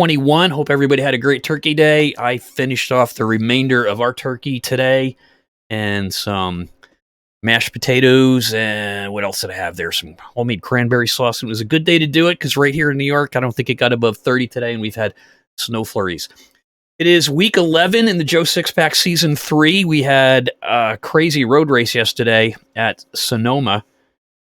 21. Hope everybody had a great turkey day. I finished off the remainder of our turkey today and some mashed potatoes, and what else did I have there? Some homemade cranberry sauce. It was a good day to do it because right here in New York, I don't think it got above 30 today, and we've had snow flurries. It is week 11 in the Joe Sixpack Season 3. We had a crazy road race yesterday at Sonoma.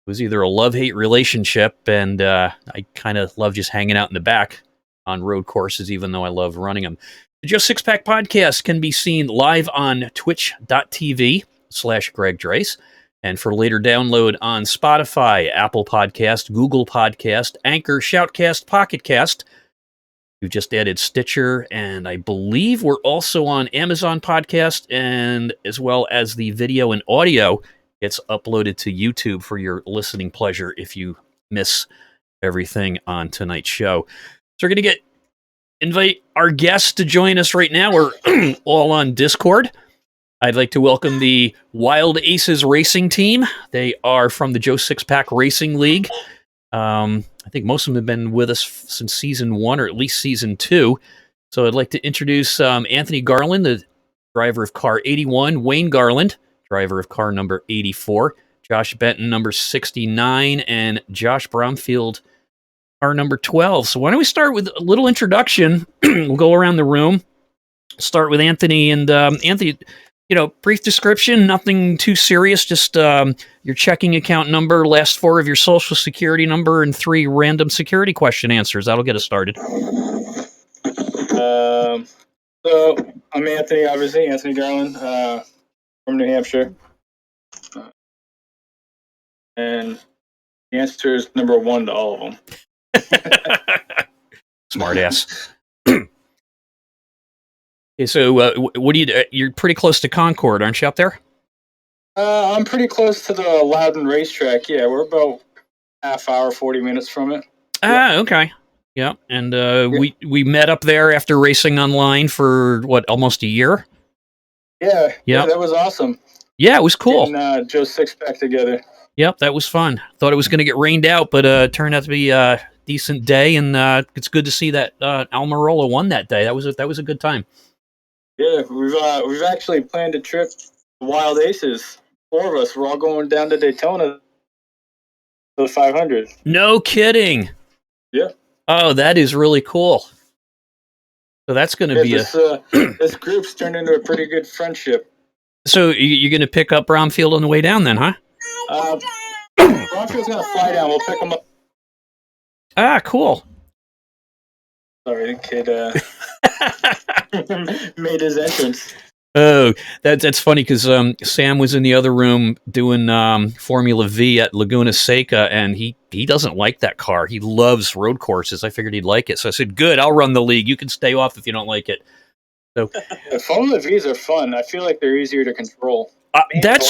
It was either a love-hate relationship, and I kind of love just hanging out in the back on road courses, even though I love running them. The Joe Sixpack Podcast can be seen live on twitch.tv/Greg Draiss, and for later download on Spotify, Apple Podcast, Google Podcast, Anchor, Shoutcast, Pocket Cast. We've just added Stitcher, and I believe we're also on Amazon Podcast, and as well as the video and audio gets uploaded to YouTube for your listening pleasure if you miss everything on tonight's show. So we're going to invite our guests to join us right now. We're all on Discord. I'd like to welcome the Wild Aces Racing Team. They are from the Joe Sixpack Racing League. I think most of them have been with us since Season 1 or at least Season 2. So I'd like to introduce Anthony Garland, the driver of car 81, Wayne Garland, driver of car number 84, Josh Benton, number 69, and Josh Brownfield, car number 12. So why don't we start with a little introduction? We'll go around the room. Start with Anthony. And Anthony, brief description, nothing too serious, just your checking account number, last 4 of your social security number, and 3 random security question answers. That'll get us started. So I'm Anthony, obviously, Anthony Garland, from New Hampshire. And the answer is number 1 to all of them. Smart ass. Okay, so what do you do? You're pretty close to Concord, aren't you, up there? I'm pretty close to the Loudon racetrack. Yeah, we're about half hour, 40 minutes from it. Okay. Yeah, and we met up there after racing online for, almost a year? Yeah, that was awesome. Yeah, it was cool. Getting Joe Sixpack together. Yep, that was fun. Thought it was going to get rained out, but it turned out to be a decent day, and it's good to see that Almirola won that day. That was a good time. Yeah, we've actually planned a trip to Wild Aces. 4 of us. We're all going down to Daytona for the 500. No kidding. Yeah. Oh, that is really cool. So that's going to be this group's turned into a pretty good friendship. So you're going to pick up Brownfield on the way down then, huh? Brownfield's going to fly down. We'll pick him up. Ah, cool. Sorry, the kid made his entrance. Oh, that's funny because Sam was in the other room doing Formula V at Laguna Seca, and he doesn't like that car. He loves road courses. I figured he'd like it. So I said, good, I'll run the league. You can stay off if you don't like it. So Formula Vs are fun. I feel like they're easier to control.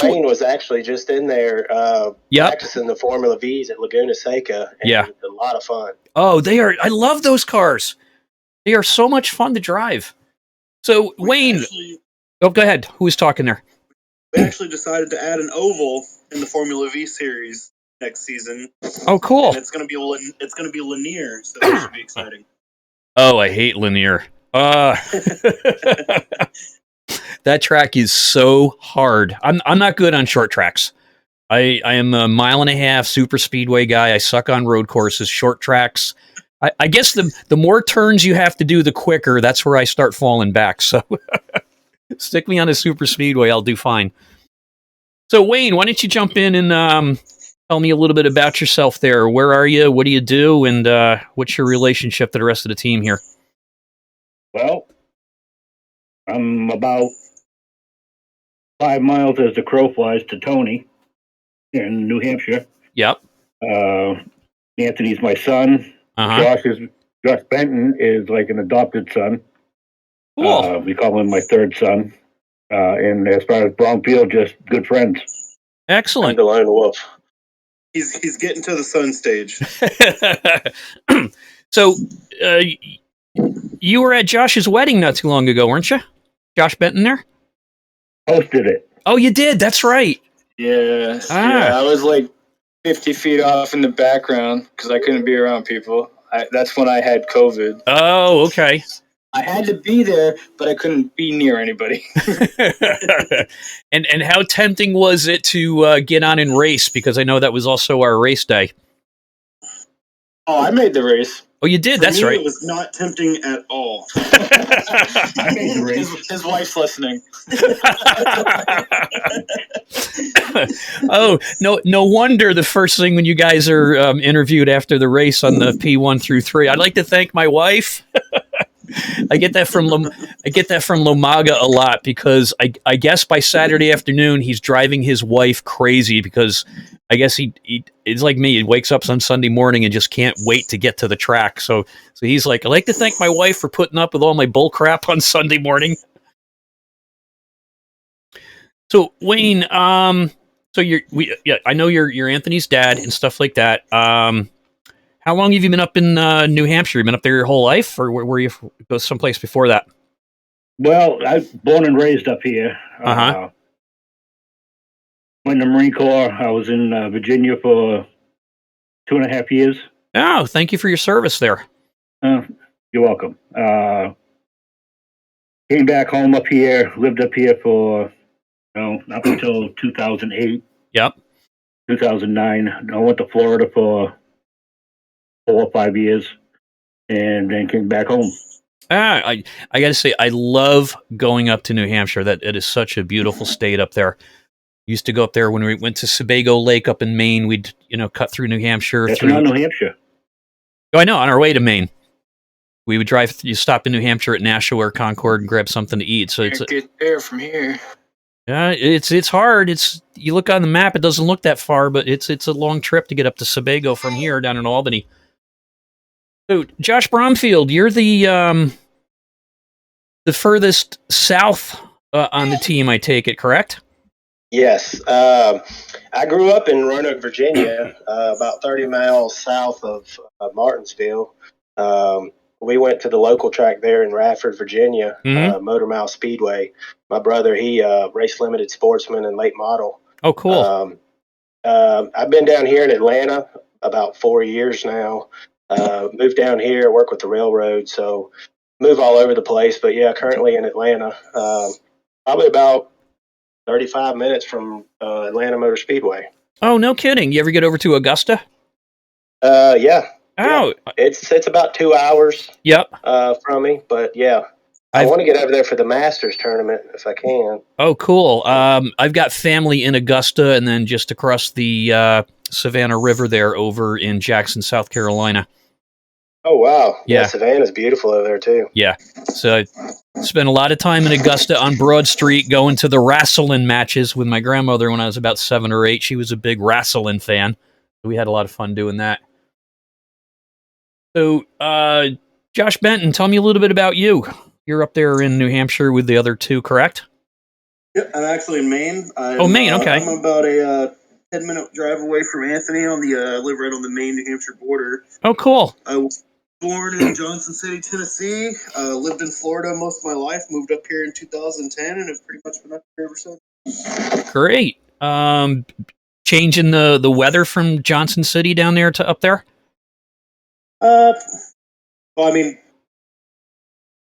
Wayne was actually just in there practicing the Formula Vs at Laguna Seca. And it's a lot of fun. Oh, they are. I love those cars. They are so much fun to drive. So, Wayne, go ahead. Who was talking there? We actually decided to add an oval in the Formula V series next season. Oh, cool! And it's going to be linear, so that should be exciting. Oh, I hate linear. That track is so hard. I'm not good on short tracks. I am a 1.5 mile super speedway guy. I suck on road courses. Short tracks. I guess the more turns you have to do, the quicker. That's where I start falling back. So stick me on a super speedway. I'll do fine. So Wayne, why don't you jump in and tell me a little bit about yourself there. Where are you? What do you do? And what's your relationship to the rest of the team here? Well, I'm about 5 miles as the crow flies to Tony in New Hampshire. Yep. Anthony's my son. Uh-huh. Josh Benton is like an adopted son. Cool. We call him my 3rd son. And as far as Brownfield, just good friends. Excellent. The lone wolf. He's getting to the sun stage. So, you were at Josh's wedding not too long ago, weren't you? Josh Benton there? Hosted it. Oh, you did. That's right. Yeah. I was like 50 feet off in the background because I couldn't be around people. That's when I had COVID. Oh, okay. I had to be there, but I couldn't be near anybody. And how tempting was it to get on and race? Because I know that was also our race day. Oh, I made the race. Oh, you did? For That's me, right. It was not tempting at all. I made the race. His wife's listening. Oh, no wonder the first thing when you guys are interviewed after the race on the P1 through 3. I'd like to thank my wife. I get that from Lomaga a lot because I guess by Saturday afternoon he's driving his wife crazy because I guess he it's like me. He wakes up on Sunday morning and just can't wait to get to the track. So he's like, I'd like to thank my wife for putting up with all my bull crap on Sunday morning. So Wayne, so I know you're Anthony's dad and stuff like that. How long have you been up in New Hampshire? You been up there your whole life, or were you go someplace before that? Well, I was born and raised up here. Uh-huh. Went in the Marine Corps. I was in Virginia for 2.5 years. Oh, thank you for your service there. You're welcome. Came back home up here, lived up here for, up until 2008. Yep. 2009. I went to Florida for 4 or 5 years and then came back home. I got to say, I love going up to New Hampshire. That it is such a beautiful state up there. Used to go up there when we went to Sebago Lake up in Maine. We'd cut through New Hampshire. That's not New Hampshire. Oh, I know. On our way to Maine, we would drive. You stop in New Hampshire at Nashua or Concord and grab something to eat. So it's get there from here. Yeah, it's hard. You look on the map, it doesn't look that far, but it's a long trip to get up to Sebago from here down in Albany. So, Josh Brownfield, you're the furthest south on the team, I take it, correct? Yes. I grew up in Roanoke, Virginia, about 30 miles south of Martinsville. We went to the local track there in Radford, Virginia, Motor Mile Speedway. My brother, he raced limited sportsman and late model. Oh, cool. I've been down here in Atlanta about 4 years now. Moved down here, work with the railroad, so move all over the place. But yeah, currently in Atlanta, probably about 35 minutes from Atlanta Motor Speedway. Oh, no kidding. You ever get over to Augusta? Yeah. Oh. Yeah. It's about 2 hours Yep. From me, but yeah. I want to get over there for the Masters tournament if I can. Oh, cool. I've got family in Augusta and then just across the Savannah River there over in Jackson, South Carolina. Oh, wow. Yeah. Savannah's beautiful over there, too. Yeah. So I spent a lot of time in Augusta on Broad Street going to the wrestling matches with my grandmother when I was about 7 or 8. She was a big wrestling fan. We had a lot of fun doing that. So, Josh Benton, tell me a little bit about you. You're up there in New Hampshire with the other two, correct? Yeah, I'm actually in Maine. Maine, okay. I'm about a 10-minute drive away from Anthony. I live right on the Maine-New Hampshire border. Oh, cool. I was born in Johnson City, Tennessee. Lived in Florida most of my life. Moved up here in 2010 and have pretty much been up here ever since. Great. Changing the weather from Johnson City down there to up there? Well, I mean,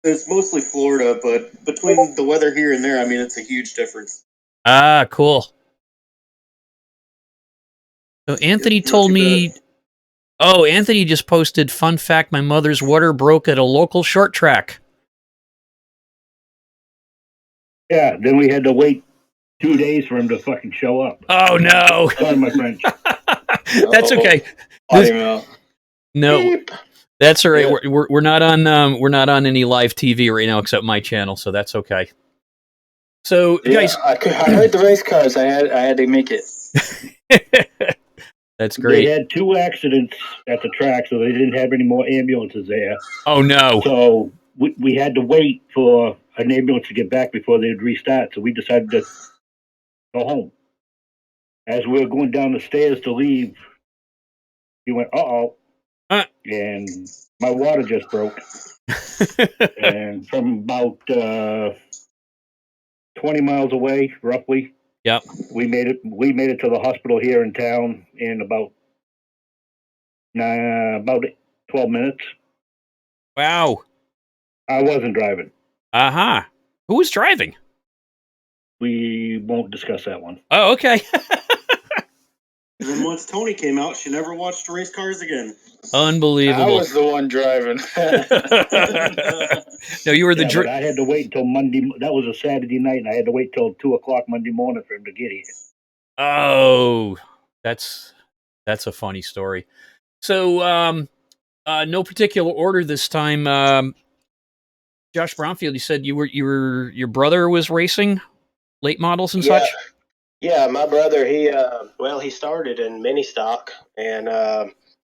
it's mostly Florida, but between the weather here and there, I mean, it's a huge difference. Ah, cool. So Anthony told me... Oh, Anthony just posted, fun fact, my mother's water broke at a local short track. Yeah, then we had to wait 2 days for him to fucking show up. Oh, no. Sorry, my French. That's okay. No. Beep. That's all right. Yeah. We're not on any live TV right now except my channel, so that's okay. So, guys, I heard the race cars. I had to make it. That's great. They had 2 accidents at the track, so they didn't have any more ambulances there. Oh no! So we had to wait for an ambulance to get back before they'd restart. So we decided to go home. As we were going down the stairs to leave, he went, "Uh-oh." And my water just broke. And from about 20 miles away, roughly. Yep. We made it to the hospital here in town in about 12 minutes. Wow. I wasn't driving. Uh-huh. Who was driving? We won't discuss that one. Oh, okay. And then once Tony came out, she never watched race cars again. I Unbelievable. was the one driving. No, you were the But I had to wait until Monday. That was a Saturday night, and I had to wait till 2:00 Monday morning for him to get here. Oh, that's a funny story. So, no particular order this time. Josh Brownfield, you said your brother was racing late models and such. Yeah, my brother, he started in mini stock, and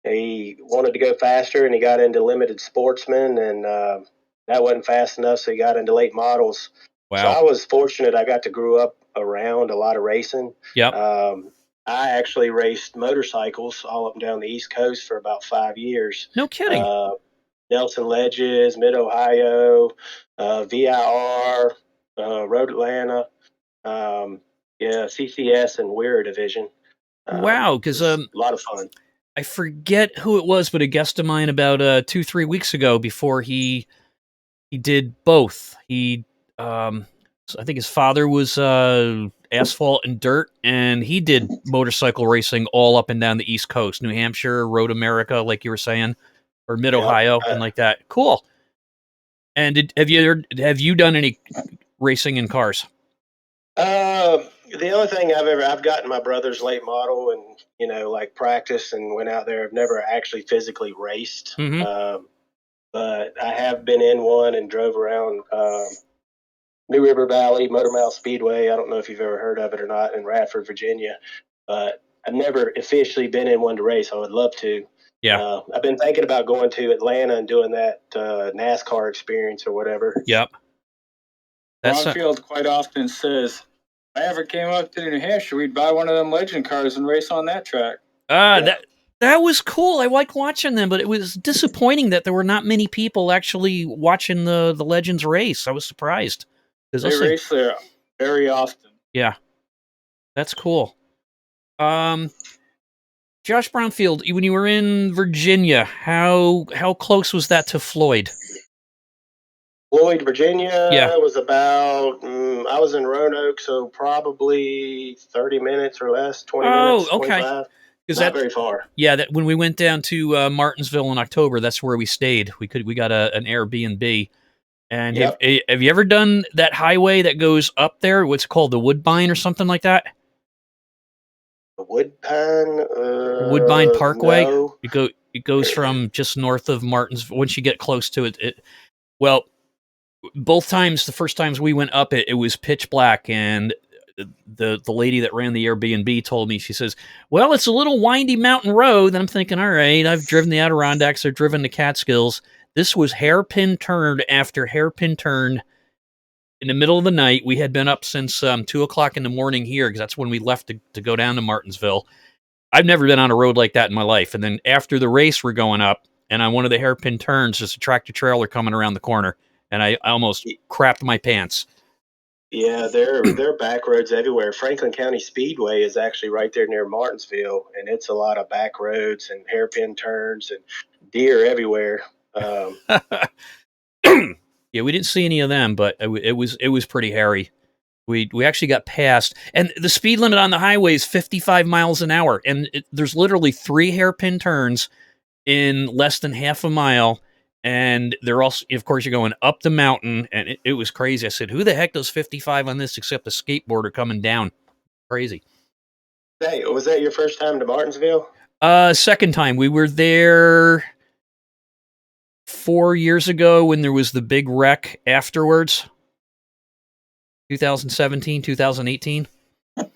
he wanted to go faster, and he got into limited sportsman, and that wasn't fast enough, so he got into late models. So I Wow. was fortunate. I got to grow up around a lot of racing. Yep. I actually raced motorcycles all up and down the East Coast for about 5 years. No kidding. Nelson Ledges, Mid Ohio, VIR, Road Atlanta. CCS and Weir division. Wow, because a lot of fun. I forget who it was, but a guest of mine about 2-3 weeks ago, before he did both. So I think his father was asphalt and dirt, and he did motorcycle racing all up and down the East Coast, New Hampshire, Road America, like you were saying, or Mid Ohio, and like that. Cool. And have you done any racing in cars? The only thing I've gotten my brother's late model and like practice and went out there. I've never actually physically raced, but I have been in one and drove around New River Valley Motor Mile Speedway. I don't know if you've ever heard of it or not, in Radford, Virginia, but I've never officially been in one to race. I would love to. Yeah. I've been thinking about going to Atlanta and doing that NASCAR experience or whatever. Yep. Brownfield quite often says, if I ever came up to New Hampshire, we'd buy one of them legend cars and race on that track. That was cool. I like watching them, but it was disappointing that there were not many people actually watching the Legends race. I was surprised. They race there very often. Yeah, that's cool. Josh Brownfield, when you were in Virginia, how close was that to Floyd? Floyd, Virginia, Yeah. was about, I was in Roanoke, so probably 30 minutes or less, 20 minutes, 25. Not very far. Yeah, that when we went down to Martinsville in October, that's where we stayed. We got an Airbnb. And have you ever done that highway that goes up there? What's it called, the Woodbine or something like that? The Woodbine Parkway. No. It goes from just north of Martinsville. Once you get close to it, both times, the first times we went up it was pitch black, and the lady that ran the Airbnb told me, she says, well, it's a little windy mountain road. And I'm thinking, all right, I've driven the Adirondacks, I've driven the Catskills. This was hairpin turn after hairpin turn in the middle of the night. We had been up since 2:00 in the morning here, because that's when we left to go down to Martinsville. I've never been on a road like that in my life. And then after the race, we're going up, and on one of the hairpin turns, there's a tractor trailer coming around the corner, and I almost crapped my pants. Yeah, there are back roads everywhere. Franklin County Speedway is actually right there near Martinsville, and it's a lot of back roads and hairpin turns and deer everywhere. Yeah, we didn't see any of them, but it was pretty hairy. We actually got past, and the speed limit on the highway is 55 miles an hour, and there's literally 3 hairpin turns in less than half a mile. And they're also, of course, you're going up the mountain, and it was crazy. I said, who the heck does 55 on this except a skateboarder coming down? Crazy. Hey, was that your first time to Martinsville? Second time. We were there 4 years ago when there was the big wreck afterwards. 2017, 2018. A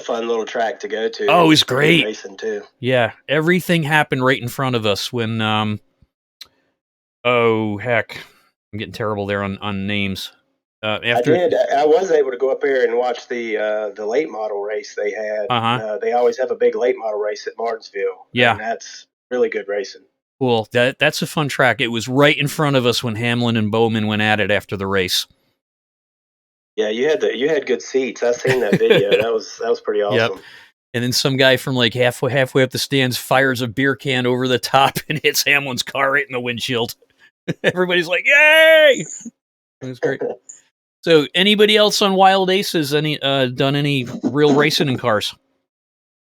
fun little track to go to. Oh, it was great. Racing too. Yeah, everything happened right in front of us when oh, heck. I'm getting terrible there on names. I was able to go up there and watch the late model race they had. They always have a big late model race at Martinsville. Yeah. And that's really good racing. Cool. That's a fun track. It was right in front of us when Hamlin and Bowman went at it after the race. Yeah, you had good seats. I seen that video. that was pretty awesome. And then some guy from like halfway up the stands fires a beer can over the top and hits Hamlin's car right in the windshield. Everybody's like, "Yay!" It was great. So, anybody else on Wild Aces done any real racing in cars?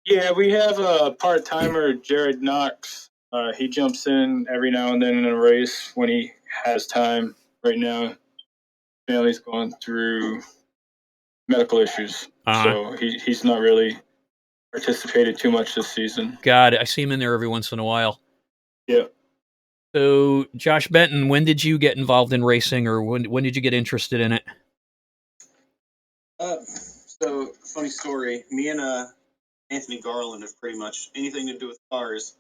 Yeah, we have a part-timer, Jared Knox. He jumps in every now and then in a race when he has time. Right now, family's going through medical issues, so he's not really participated too much this season. God, I see him in there every once in a while. Yeah. So, Josh Benton, when did you get involved in racing, or when did you get interested in it? So funny story. Me and Anthony Garland have pretty much anything to do with cars.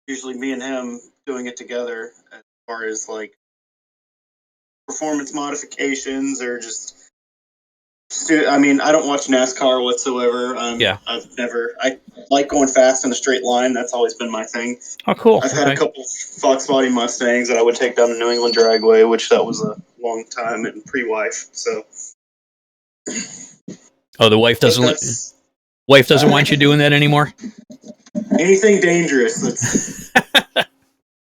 Usually, me and him doing it together as far as like performance modifications or just. I mean, I don't watch NASCAR whatsoever. I like going fast in a straight line. That's always been my thing. Oh, cool. I've had a couple Fox Body Mustangs that I would take down the New England Dragway, which that was a long time and pre-wife. So. Oh, the wife doesn't want you doing that anymore? Anything dangerous,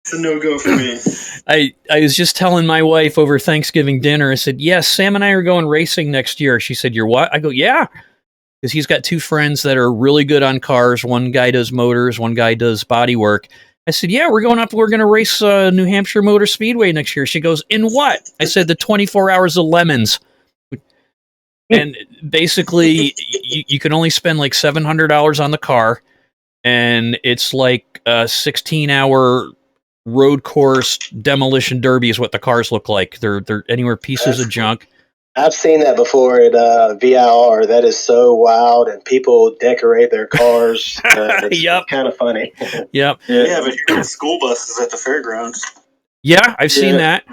it's a no-go for me. I was just telling my wife over Thanksgiving dinner, I said, yes, Sam and I are going racing next year. She said, you're what? I go, yeah. Because he's got two friends that are really good on cars. One guy does motors, one guy does body work. I said, yeah, we're going to race New Hampshire Motor Speedway next year. She goes, in what? I said, the 24 Hours of Lemons. And basically, you can only spend like $700 on the car, and it's like a 16-hour road course demolition derby is what the cars look like. They're anywhere pieces of junk. I've seen that before at VIR. That is so wild, and people decorate their cars. It's kind of funny. Yep. Yeah, but you're in school buses at the fairgrounds. Yeah, I've seen that.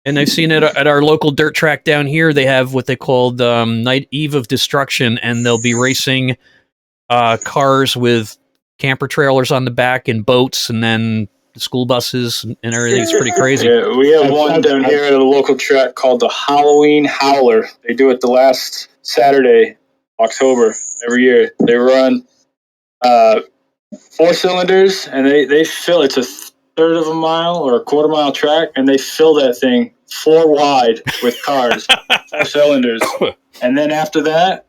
And I've seen it at our local dirt track down here. They have what they call Night Eve of Destruction, and they'll be racing cars with camper trailers on the back and boats, and then the school buses and everything. It's pretty crazy. Yeah, we have one down here at a local track called the Halloween Howler. They do it the last Saturday, October, every year. They run 4 cylinders, and they fill. It's a third of a mile or a quarter mile track, and they fill that thing 4 wide with cars, 4 cylinders. And then after that,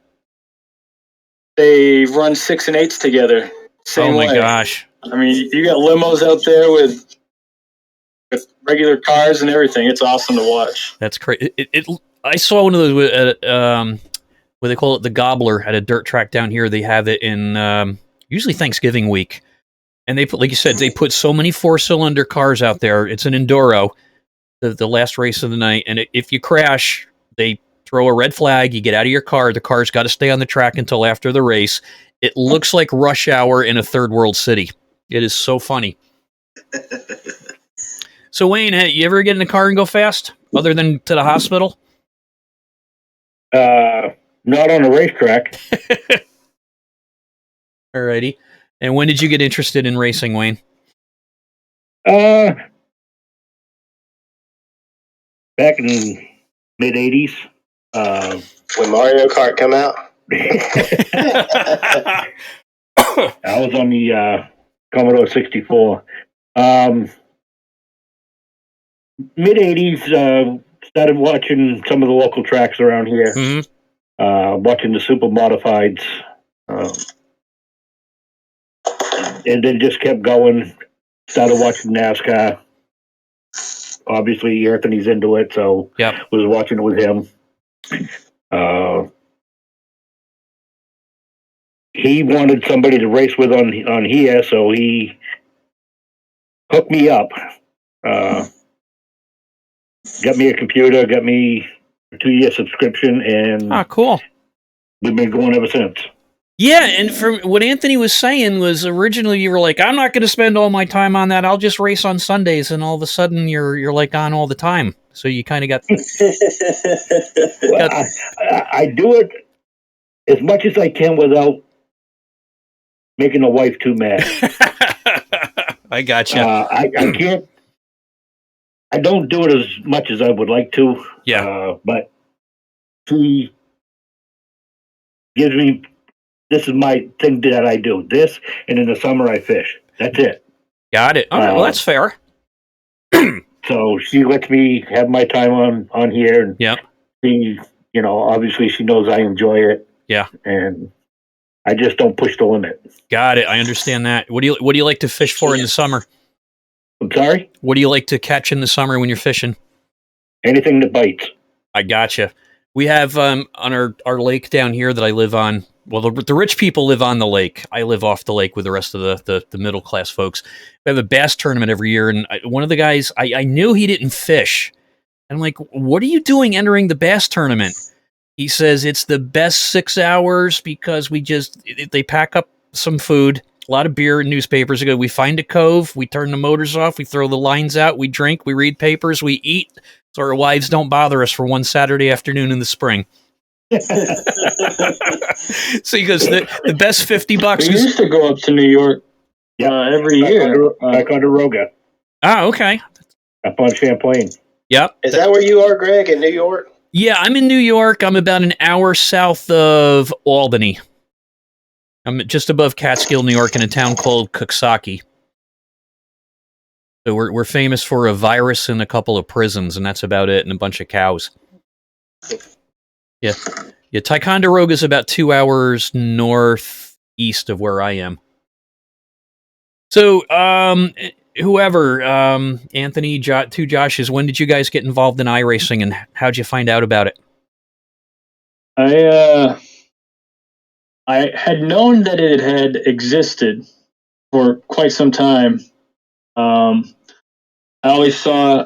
they run 6 and 8s together. Same way. Gosh. I mean, you got limos out there with regular cars and everything. It's awesome to watch. That's crazy. I saw one of those what they call it, the Gobbler, at a dirt track down here. They have it in usually Thanksgiving week. And they put, like you said, they put so many 4-cylinder cars out there. It's an enduro, the last race of the night. And if you crash, they throw a red flag. You get out of your car. The car's got to stay on the track until after the race. It looks like rush hour in a third world city. It is so funny. So, Wayne, you ever get in a car and go fast, other than to the hospital? Not on a racetrack. Alrighty. And when did you get interested in racing, Wayne? Back in mid-'80s. When Mario Kart come out? I was on the Commodore 64. Mid-'80s, started watching some of the local tracks around here. Mm-hmm. Watching the super modifieds. And then just kept going. Started watching NASCAR. Obviously, Anthony's into it, so was watching it with him. He wanted somebody to race with on here, so he hooked me up. Got me a computer, got me a 2-year subscription, and cool. We've been going ever since. Yeah, and from what Anthony was saying was originally you were like, I'm not going to spend all my time on that. I'll just race on Sundays, and all of a sudden you're like on all the time. So you kind of got. I do it as much as I can without making the wife too mad. I gotcha. I can't. I don't do it as much as I would like to. Yeah. But she gives me this is my thing that I do. This, and in the summer I fish. That's it. Got it. Okay, well, that's fair. So she lets me have my time on here, and Yep. she, obviously she knows I enjoy it. Yeah. And I just don't push the limit. Got it. I understand that. What do you like to fish for in the summer? I'm sorry? What do you like to catch in the summer when you're fishing? Anything that bites. I gotcha. We have on our lake down here that I live on. Well, the rich people live on the lake. I live off the lake with the rest of the middle class folks. We have a bass tournament every year, and one of the guys, I knew he didn't fish. I'm like, what are you doing entering the bass tournament? He says it's the best 6 hours because they pack up some food, a lot of beer and newspapers. We find a cove, we turn the motors off, we throw the lines out, we drink, we read papers, we eat, so our wives don't bother us for one Saturday afternoon in the spring. So he goes, the best $50 We used to go up to New York every year. Back on the Roga. Oh, okay. Up on Champlain. Yep. Is that where you are, Greg, in New York? Yeah, I'm in New York. I'm about an hour south of Albany. I'm just above Catskill, New York, in a town called Coxsackie. So we're famous for a virus and a couple of prisons, and that's about it, and a bunch of cows. Yeah. Yeah, Ticonderoga is about 2 hours northeast of where I am. So, whoever, Anthony, two Joshes, when did you guys get involved in iRacing, and how'd you find out about it? I had known that it had existed for quite some time. I always saw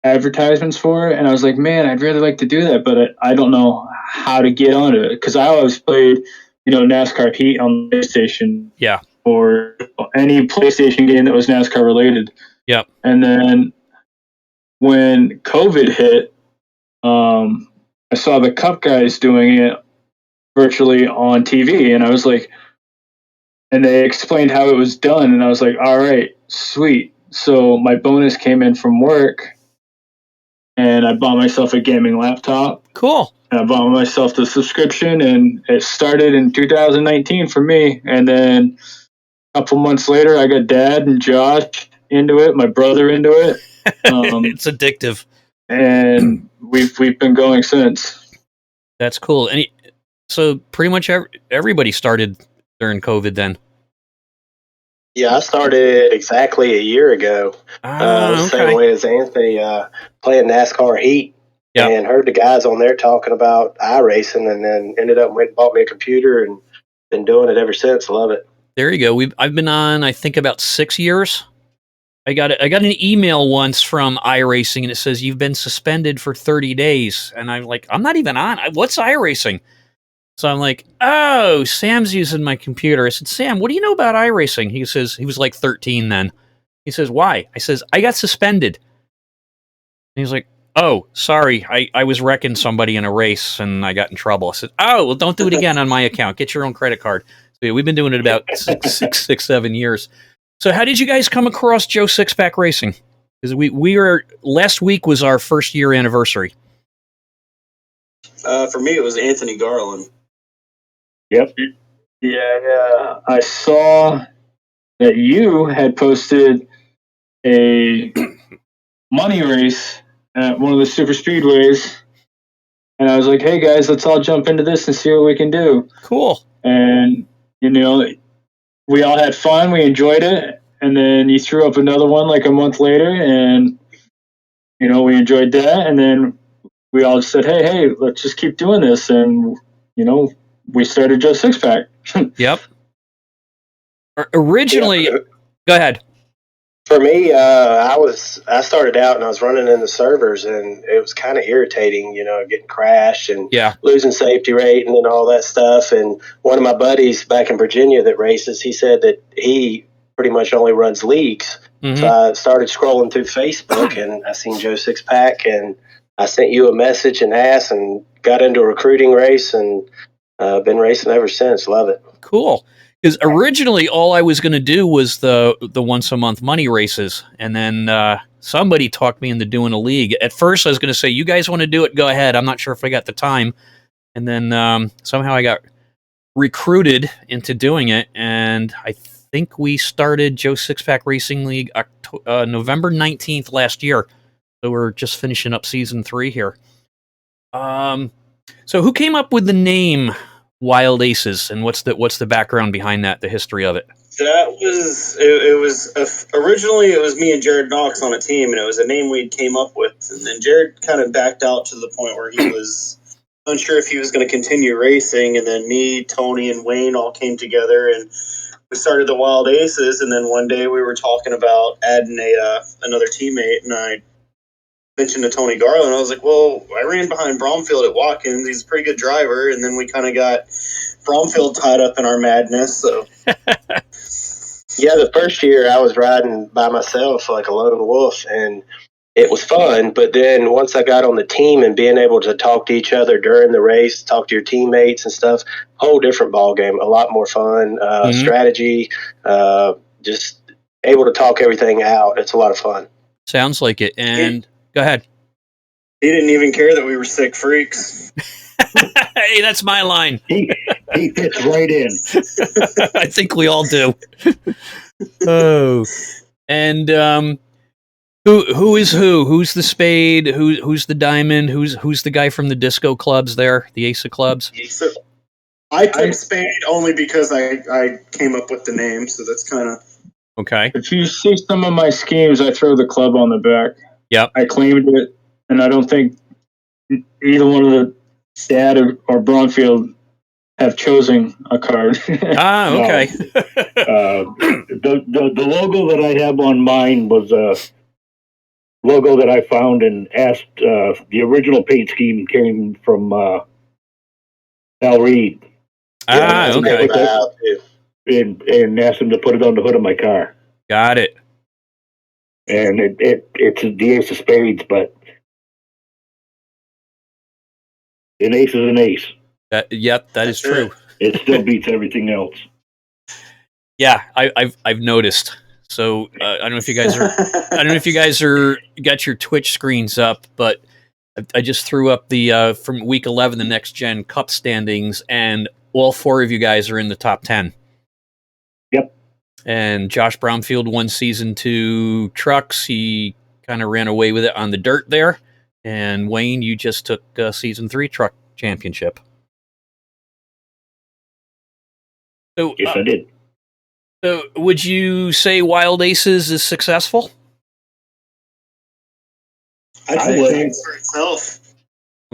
advertisements for it, and I was like, man, I'd really like to do that, but I don't know how to get onto it, because I always played, NASCAR Heat on the PlayStation. Yeah. Or any PlayStation game that was NASCAR related. Yep. And then when COVID hit, I saw the Cup guys doing it virtually on TV, and I was like, and they explained how it was done, and I was like, all right, sweet. So my bonus came in from work, and I bought myself a gaming laptop. Cool. And I bought myself the subscription, and it started in 2019 for me. And then a couple months later, I got Dad and Josh into it, my brother into it. It's addictive. And we've been going since. That's cool. So pretty much everybody started during COVID then. Yeah, I started exactly a year ago. Same way as Anthony, playing NASCAR Heat. Yep. And heard the guys on there talking about iRacing, and then ended up went and bought me a computer and been doing it ever since. Love it. There you go. I've been on, I think, about 6 years. I got an email once from iRacing, and it says you've been suspended for 30 days. And I'm like, I'm not even on. What's iRacing? So I'm like, oh, Sam's using my computer. I said, Sam, what do you know about iRacing? He says, he was like 13 then. He says, why? I says, I got suspended. And he's like, oh, sorry, I was wrecking somebody in a race and I got in trouble. I said, oh, well, don't do it again on my account. Get your own credit card. So yeah, we've been doing it about 7 years. So how did you guys come across Joe Sixpack Racing? Because we were, last week was our first year anniversary. For me, it was Anthony Garland. Yep. Yeah, I saw that you had posted a money race at one of the super speedways, and I was like, hey guys, let's all jump into this and see what we can do. Cool. And we all had fun, we enjoyed it, and then you threw up another one like a month later, and we enjoyed that, and then we all just said, hey, let's just keep doing this, and we started Joe Sixpack. Yep. Originally, Yeah. Go ahead. For me, I started out and I was running in the servers, and it was kind of irritating, getting crashed and losing safety rating and all that stuff. And one of my buddies back in Virginia that races, he said that he pretty much only runs leagues. Mm-hmm. So I started scrolling through Facebook, and I seen Joe Sixpack, and I sent you a message and asked, and got into a recruiting race, and been racing ever since. Love it. Cool. Because originally all I was going to do was the once a month money races, and then somebody talked me into doing a league. At first I was going to say, you guys want to do it, go ahead. I'm not sure if I got the time. And then somehow I got recruited into doing it, and I think we started Joe Sixpack Racing League November 19th last year. So we're just finishing up season 3 here. So who came up with the name Wild Aces, and what's the background behind that, the history of it? That was it was originally it was me and Jared Knox on a team, and it was a name we came up with, and then Jared kind of backed out to the point where he was unsure if he was going to continue racing, and then me, Tony, and Wayne all came together and we started the Wild Aces. And then one day we were talking about adding another teammate, and I mentioned to Tony Garland. I was like, well, I ran behind Brownfield at Watkins. He's a pretty good driver. And then we kind of got Brownfield tied up in our madness. So Yeah, the first year I was riding by myself like a lone wolf, and it was fun. But then once I got on the team and being able to talk to each other during the race, talk to your teammates and stuff, whole different ball game, a lot more fun, strategy, just able to talk everything out. It's a lot of fun. Sounds like it. And go ahead. He didn't even care that we were sick freaks. Hey, that's my line. He fits right in. I think we all do. Oh, and who is who? Who's the Spade? Who's the Diamond? Who's the guy from the disco clubs there? The Ace of Clubs. So I took Spade only because I came up with the name. So that's kind of okay. If you see some of my schemes, I throw the club on the back. Yep. I claimed it, and I don't think either one of the Dad or Brownfield have chosen a card. Okay. The logo that I have on mine was a logo that I found and asked. The original paint scheme came from Al Reed. Okay. And asked him to put it on the hood of my car. Got it. And it's the Ace of Spades, but an ace is an ace. That is true. It still beats everything else. Yeah, I've noticed. So I don't know if you guys are got your Twitch screens up, but I just threw up the from week 11 the Next Gen Cup standings, and all 4 of you guys are in the top 10. Yep. And Josh Brownfield won season 2 trucks. He kind of ran away with it on the dirt there. And Wayne, you just took season 3 truck championship. So, yes, I did. So, would you say Wild Aces is successful? I would. Think for itself.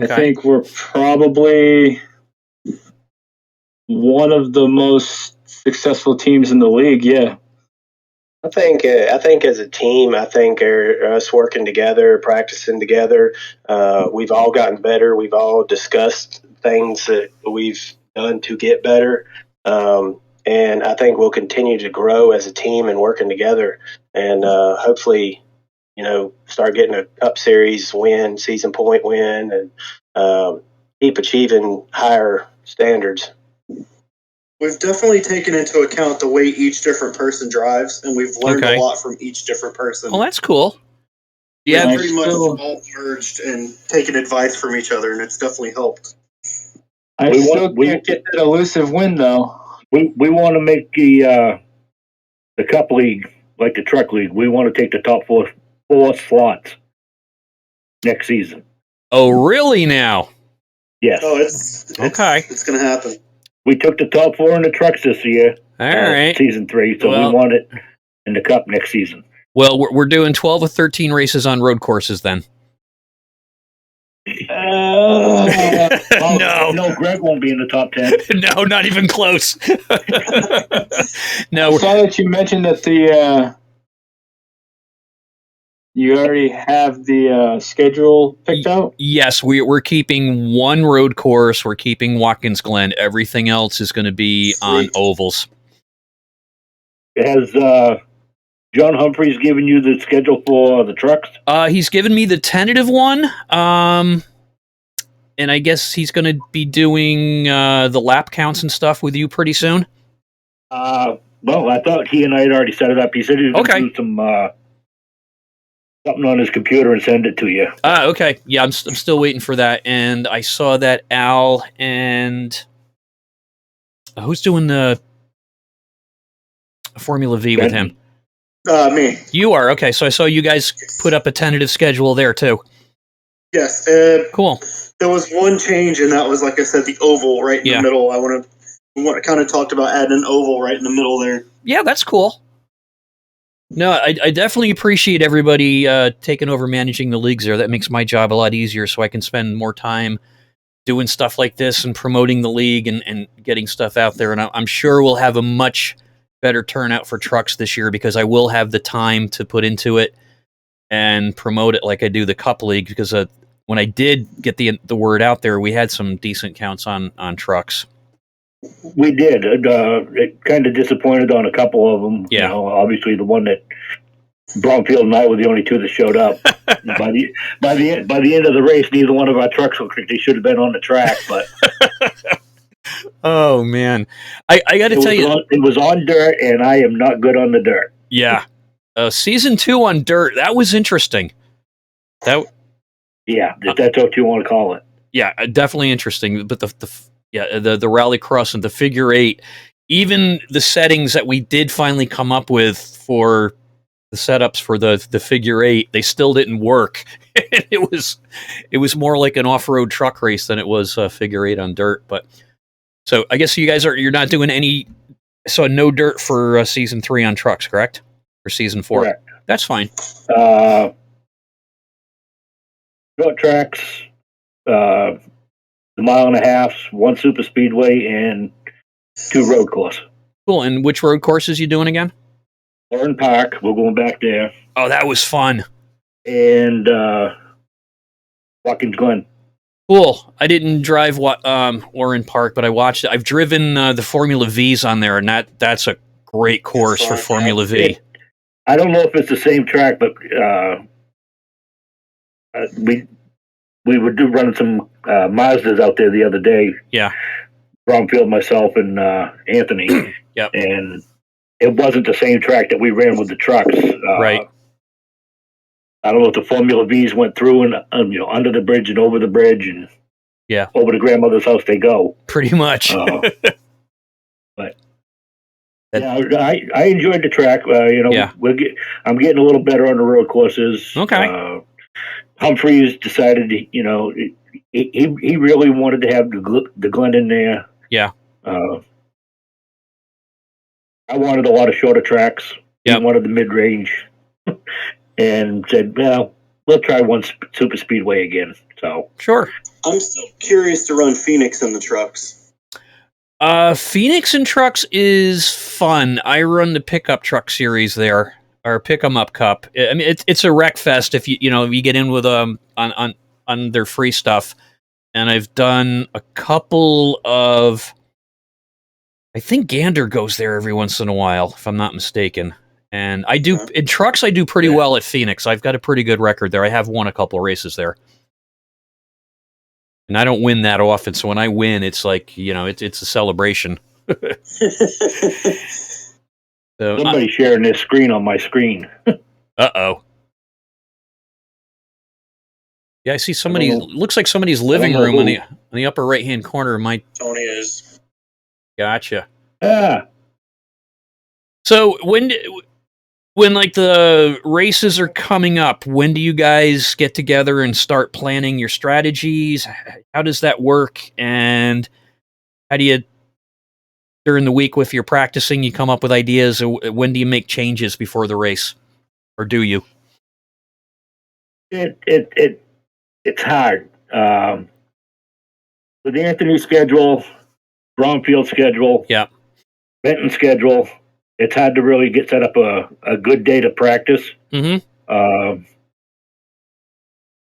Okay. I think we're probably one of the most successful teams in the league. Yeah. I think as a team, us working together, practicing together, we've all gotten better. We've all discussed things that we've done to get better. And I think we'll continue to grow as a team and working together, and hopefully, start getting a Cup Series win, season point win, and keep achieving higher standards. We've definitely taken into account the way each different person drives, and we've learned a lot from each different person. Well, that's cool. Yeah, pretty much all merged and taken advice from each other, and it's definitely helped. I still can't get that elusive win, though. We want to make the Cup League like the Truck League. We want to take the top four slots next season. Oh, really now? Yes. Oh, it's okay. It's going to happen. We took the top 4 in the trucks this year. All right. Season 3, so we want it in the Cup next season. Well, we're doing 12 or 13 races on road courses then. No, Greg won't be in the top 10. No, not even close. No. I saw that you mentioned that you already have the schedule picked out? Yes, we're keeping one road course. We're keeping Watkins Glen. Everything else is going to be on ovals. Has John Humphreys given you the schedule for the trucks? He's given me the tentative one. And I guess he's going to be doing the lap counts and stuff with you pretty soon. Well, I thought he and I had already set it up. He said he was going to do some something on his computer and send it to you. Okay. Yeah, I'm still waiting for that. And I saw that Al and Who's doing the Formula V with him? Me. You are? Okay, so I saw you guys put up a tentative schedule there, too. Yes. Cool. There was one change, and that was, like I said, the oval right in the middle. We kind of talked about adding an oval right in the middle there. Yeah, that's cool. No, I definitely appreciate everybody taking over managing the leagues there. That makes my job a lot easier, so I can spend more time doing stuff like this and promoting the league and getting stuff out there. And I'm sure we'll have a much better turnout for trucks this year because I will have the time to put into it and promote it like I do the Cup League. Because when I did get the word out there, we had some decent counts on trucks. We did. It kind of disappointed on a couple of them. Yeah. You know, obviously the one that Brownfield and I were the only two that showed up. by the end of the race, neither one of our trucks looked like they should have been on the track. But oh man, I got to tell you, it was on dirt, and I am not good on the dirt. Yeah, season 2 on dirt, that was interesting. That's what you want to call it. Yeah, definitely interesting. But the rallycross and the figure 8, even the settings that we did finally come up with for the setups for the figure 8, they still didn't work. it was more like an off-road truck race than it was figure 8 on dirt. But so I guess you're not doing any, so no dirt for season 3 on trucks, correct? Or season 4? Correct. That's fine. Short tracks, the 1.5 miles, 1 super speedway, and 2 road courses. Cool. And which road courses you doing again? Woodbine Park, we're going back there. Oh, that was fun. And Watkins Glen. Cool. I didn't drive Warren Park, but I watched it. I've driven the Formula V's on there, and that's a great course for Formula V. I don't know if it's the same track, but we were running some Mazdas out there the other day. Yeah. Brownfield, myself, and Anthony. Yep. And it wasn't the same track that we ran with the trucks. Right. I don't know if the Formula V's went through and under the bridge and over the bridge and over to grandmother's house they go. Pretty much. But I enjoyed the track. I'm getting a little better on the road courses. Okay. Humphreys decided, he really wanted to have the Glen in there. Yeah. I wanted a lot of shorter tracks. He wanted the mid-range. And said, well, we'll try 1 super speedway again. So sure. I'm still curious to run Phoenix in the trucks. Phoenix in trucks is fun. I run the pickup truck series there, or Pick 'em Up Cup. I mean, it's a wreck fest if you get in with on their free stuff. And I've done a couple of. I think Gander goes there every once in a while, if I'm not mistaken. And I do in trucks. I do pretty well at Phoenix. I've got a pretty good record there. I have won a couple of races there, and I don't win that often. So when I win, it's like it's a celebration. Somebody's sharing this screen on my screen. Uh-oh. Yeah, I see somebody. Looks like somebody's living room on the upper right hand corner of my. Tony is. Gotcha. So when like the races are coming up, when do you guys get together and start planning your strategies? How does that work? And how do you, during the week with your practicing, you come up with ideas? Or when do you make changes before the race? Or do you? It's hard. With Anthony's schedule, Brownfield schedule, Benton schedule, it's hard to really get set up a good day to practice. Mm-hmm.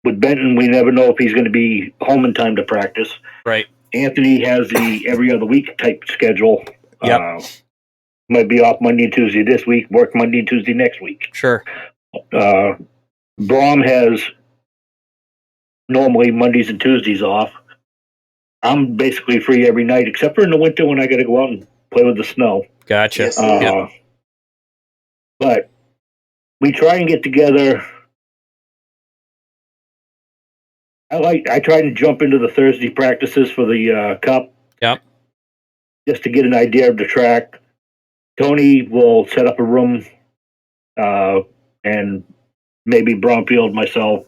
With Benton, we never know if he's going to be home in time to practice. Right. Anthony has the every other week type schedule. Might be off Monday and Tuesday this week, work Monday and Tuesday next week. Sure. Brom has normally Mondays and Tuesdays off. I'm basically free every night, except for in the winter when I got to go out and play with the snow. Gotcha. But we try and get together. I try and jump into the Thursday practices for the Cup. Yep. just to get an idea of the track. Tony will set up a room, and maybe Brownfield, myself,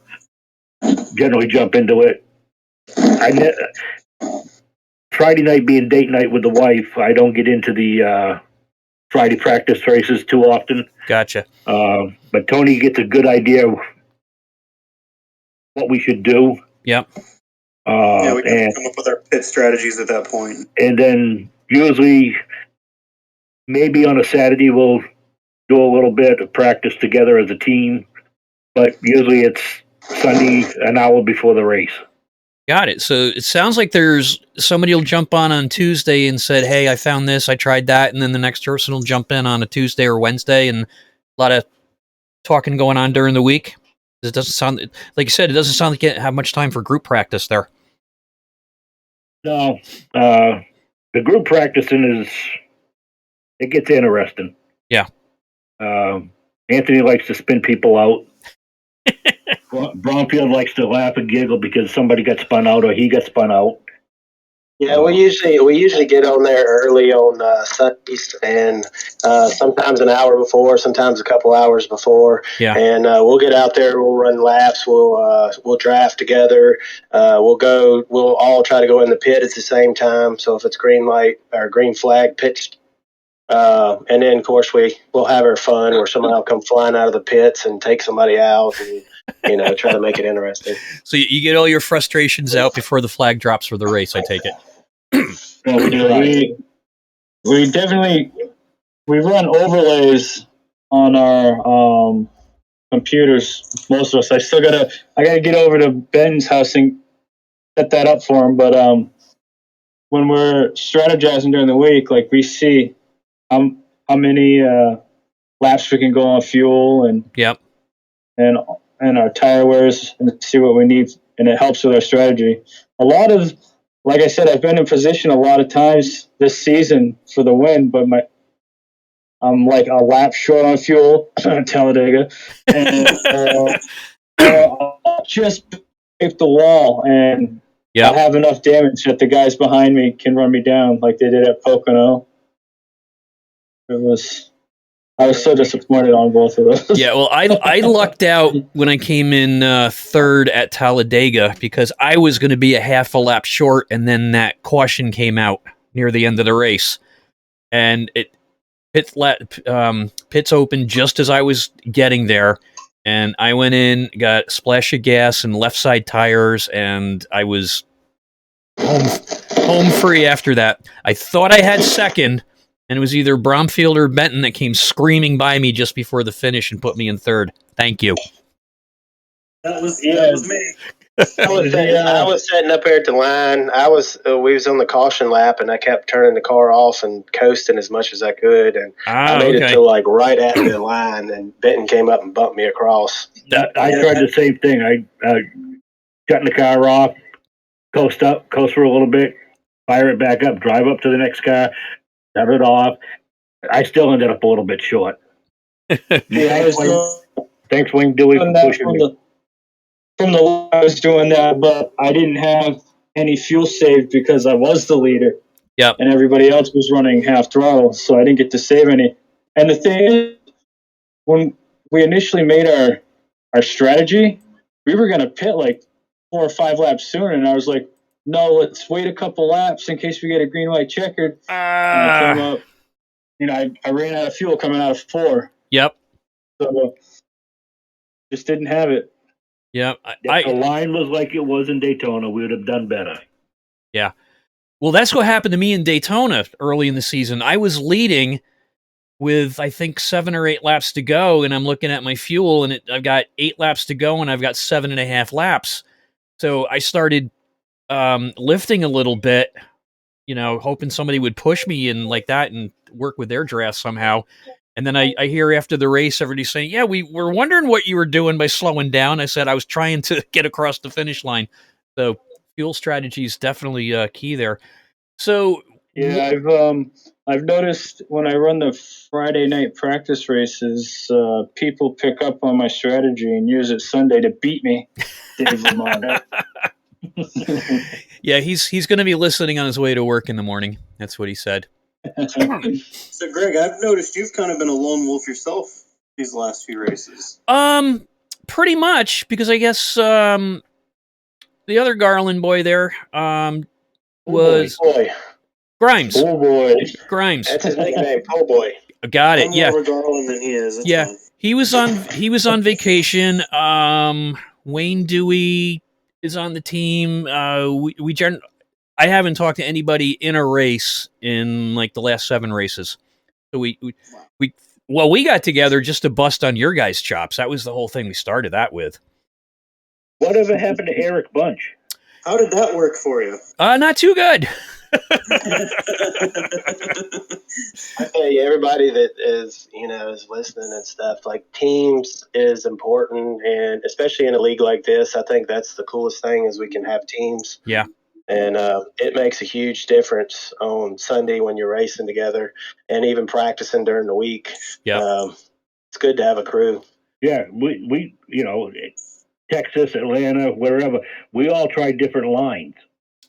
generally jump into it. Friday night being date night with the wife, I don't get into the Friday practice races too often. Gotcha. But Tony gets a good idea of what we should do. Yep. We can come up with our pit strategies at that point. And then usually, maybe on a Saturday, we'll do a little bit of practice together as a team. But usually it's Sunday, an hour before the race. Got it. So it sounds like there's somebody will jump on Tuesday and said, "Hey, I found this, I tried that," and then the next person will jump in on a Tuesday or Wednesday, and a lot of talking going on during the week. It doesn't sound like you said. It doesn't sound like you have much time for group practice there. No, the group practicing it gets interesting. Yeah. Anthony likes to spin people out. Brownfield likes to laugh and giggle because somebody got spun out or he got spun out. Yeah, we usually get on there early on Sundays, and sometimes an hour before, sometimes a couple hours before. Yeah. And we'll get out there, we'll run laps, we'll draft together. We'll all try to go in the pit at the same time. So if it's green light or green flag pitched, and then of course we'll have our fun where somebody will come flying out of the pits and take somebody out and try to make it interesting. So you get all your frustrations out before the flag drops for the race, I take it. We definitely run overlays on our computers. Most of us. I gotta get over to Benton's house and set that up for him. But when we're strategizing during the week, like we see how many laps we can go on fuel and yep, and our tire wears and see what we need, and it helps with our strategy. Like I said, I've been in position a lot of times this season for the win, but I'm like a lap short on fuel at Talladega, and I'll just hit the wall, and I'll have enough damage that the guys behind me can run me down like they did at Pocono. I was so disappointed on both of those. Yeah, well, I lucked out when I came in third at Talladega because I was going to be a half a lap short, and then that caution came out near the end of the race, and pits opened just as I was getting there, and I went in, got a splash of gas and left side tires, and I was home free after that. I thought I had second. And it was either Brownfield or Benton that came screaming by me just before the finish and put me in third. Thank you. That was me. I was sitting up here at the line. We was on the caution lap, and I kept turning the car off and coasting as much as I could, and I made it to like right at the line, and Benton came up and bumped me across. I tried the same thing. I shutting the car off, coast for a little bit, fire it back up, drive up to the next car. Shut it off. I still ended up a little bit short. Thanks, Wayne Dewey, for pushing me. From the I was doing that, but I didn't have any fuel saved because I was the leader. Yep. And everybody else was running half throttle, so I didn't get to save any. And the thing is, when we initially made our strategy, we were going to pit like 4 or 5 laps sooner, and I was like, no, let's wait a couple laps in case we get a green light checkered. And I came up, I ran out of fuel coming out of 4. Yep. So just didn't have it. Yep. The line was like it was in Daytona. We would have done better. Yeah. Well, that's what happened to me in Daytona early in the season. I was leading with, I think, 7 or 8 laps to go, and I'm looking at my fuel, and I've got 8 laps to go, and I've got 7.5 laps. So I started lifting a little bit, hoping somebody would push me and like that and work with their draft somehow. And then I hear after the race, everybody saying, yeah, we were wondering what you were doing by slowing down. I said I was trying to get across the finish line. So fuel strategy is definitely key there. So yeah, I've noticed when I run the Friday night practice races, people pick up on my strategy and use it Sunday to beat me. Dave Lamont. Yeah, Yeah, he's going to be listening on his way to work in the morning. That's what he said. So, Greg, I've noticed you've kind of been a lone wolf yourself these last few races. Pretty much, because I guess the other Garland boy there was boy. Grimes. Oh boy. Grimes. That's his nickname, po' boy. Got it. I'm Yeah. more of a Garland than he is. It's Yeah. fine. He was on vacation. Wayne Dewey is on the team. I haven't talked to anybody in a race in like the last 7 races. So we got together just to bust on your guys' chops. That was the whole thing we started that with. Whatever happened to Eric Bunch? How did that work for you? Not too good. I tell you, everybody that is listening and stuff, like teams is important, and especially in a league like this, I think that's the coolest thing is we can have teams. Yeah. And it makes a huge difference on Sunday when you're racing together, and even practicing during the week. Yeah. It's good to have a crew. Yeah, we Texas, Atlanta, wherever, we all tried different lines.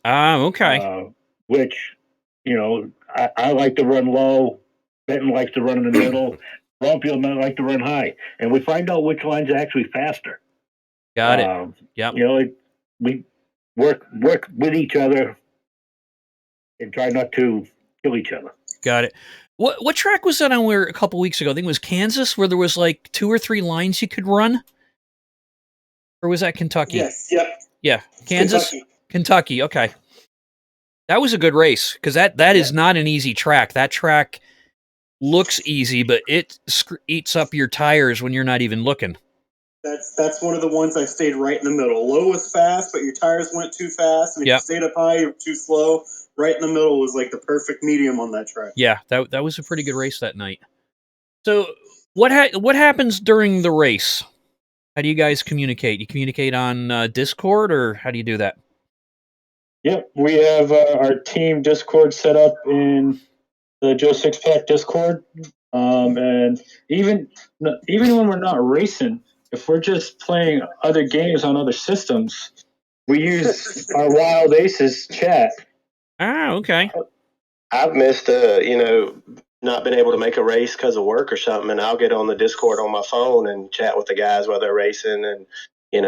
Okay. Which, I like to run low. Benton likes to run in the middle. Brownfield might like to run high, and we find out which lines are actually faster. Got it. Yep. We work with each other and try not to kill each other. Got it. What track was that on where a couple weeks ago? I think it was Kansas, where there was like 2 or 3 lines you could run? Or was that Kentucky? Yes. Yep. Yeah. Kansas? Kentucky. Okay. That was a good race, because that is not an easy track. That track looks easy, but it eats up your tires when you're not even looking. That's one of the ones I stayed right in the middle. Low was fast, but your tires went too fast, and if you stayed up high, you were too slow. Right in the middle was like the perfect medium on that track. Yeah, that was a pretty good race that night. So what happens during the race? How do you guys communicate? You communicate on Discord, or how do you do that? Yep, we have our team Discord set up in the Joe Sixpack Discord, and even when we're not racing, if we're just playing other games on other systems, we use our Wild Aces chat. Ah, okay. I've missed, not been able to make a race because of work or something, and I'll get on the Discord on my phone and chat with the guys while they're racing and,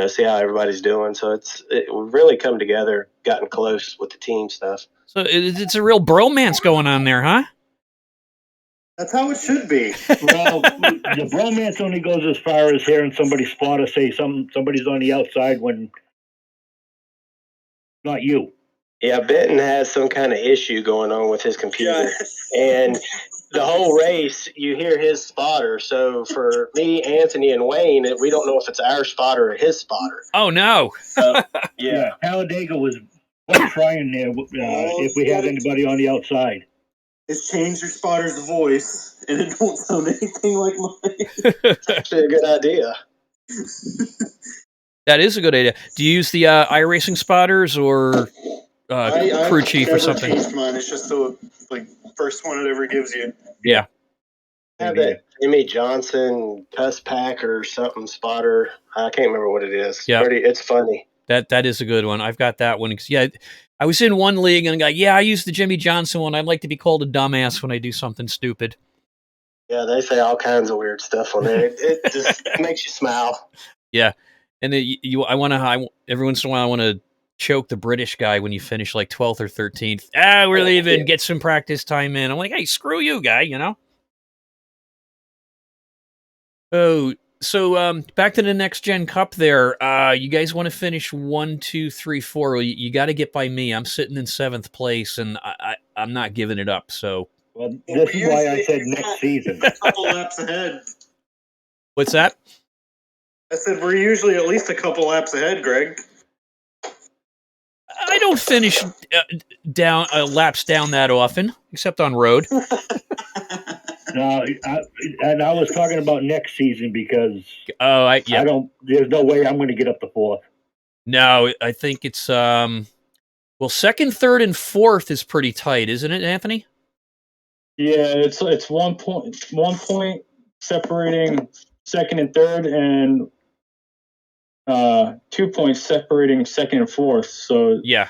see how everybody's doing. So we've really come together, gotten close with the team stuff. So it's a real bromance going on there, huh? That's how it should be. Well, the bromance only goes as far as hearing somebody spotter say somebody's on the outside when not you. Yeah, Benton has some kind of issue going on with his computer. And the whole race, you hear his spotter. So for me, Anthony, and Wayne, we don't know if it's our spotter or his spotter. Oh, no. Yeah. Talladega was trying there if we had anybody on the outside. It's changed your spotter's voice, and it don't sound anything like mine. It's actually a good idea. That is a good idea. Do you use the iRacing spotters or crew chief or something? I've never changed mine. It's just the first one it ever gives you. Yeah. I have that Jimmy Johnson cuss pack or something spotter. I can't remember what it is. Yeah. It's funny. That is a good one. I've got that one. Yeah, I was in one league and I use the Jimmy Johnson one. I'd like to be called a dumbass when I do something stupid. Yeah, they say all kinds of weird stuff on there. It just makes you smile. Yeah, and then every once in a while I want to choke the British guy when you finish like 12th or 13th. We're leaving. Yeah. Get some practice time in. I'm like, hey, screw you, guy. Oh. So back to the Next Gen Cup there. You guys want to finish 1, 2, 3, 4. Well, you got to get by me. I'm sitting in 7th place, and I'm not giving it up. So this is why I said next season. A couple laps ahead. What's that? I said we're usually at least a couple laps ahead, Greg. I don't finish laps down that often, except on road. No, I was talking about next season because I don't. There's no way I'm going to get up to 4th. No, I think it's 2nd, 3rd, and 4th is pretty tight, isn't it, Anthony? Yeah, it's 1 point separating 2nd and 3rd, and 2 points separating 2nd and 4th. So yeah.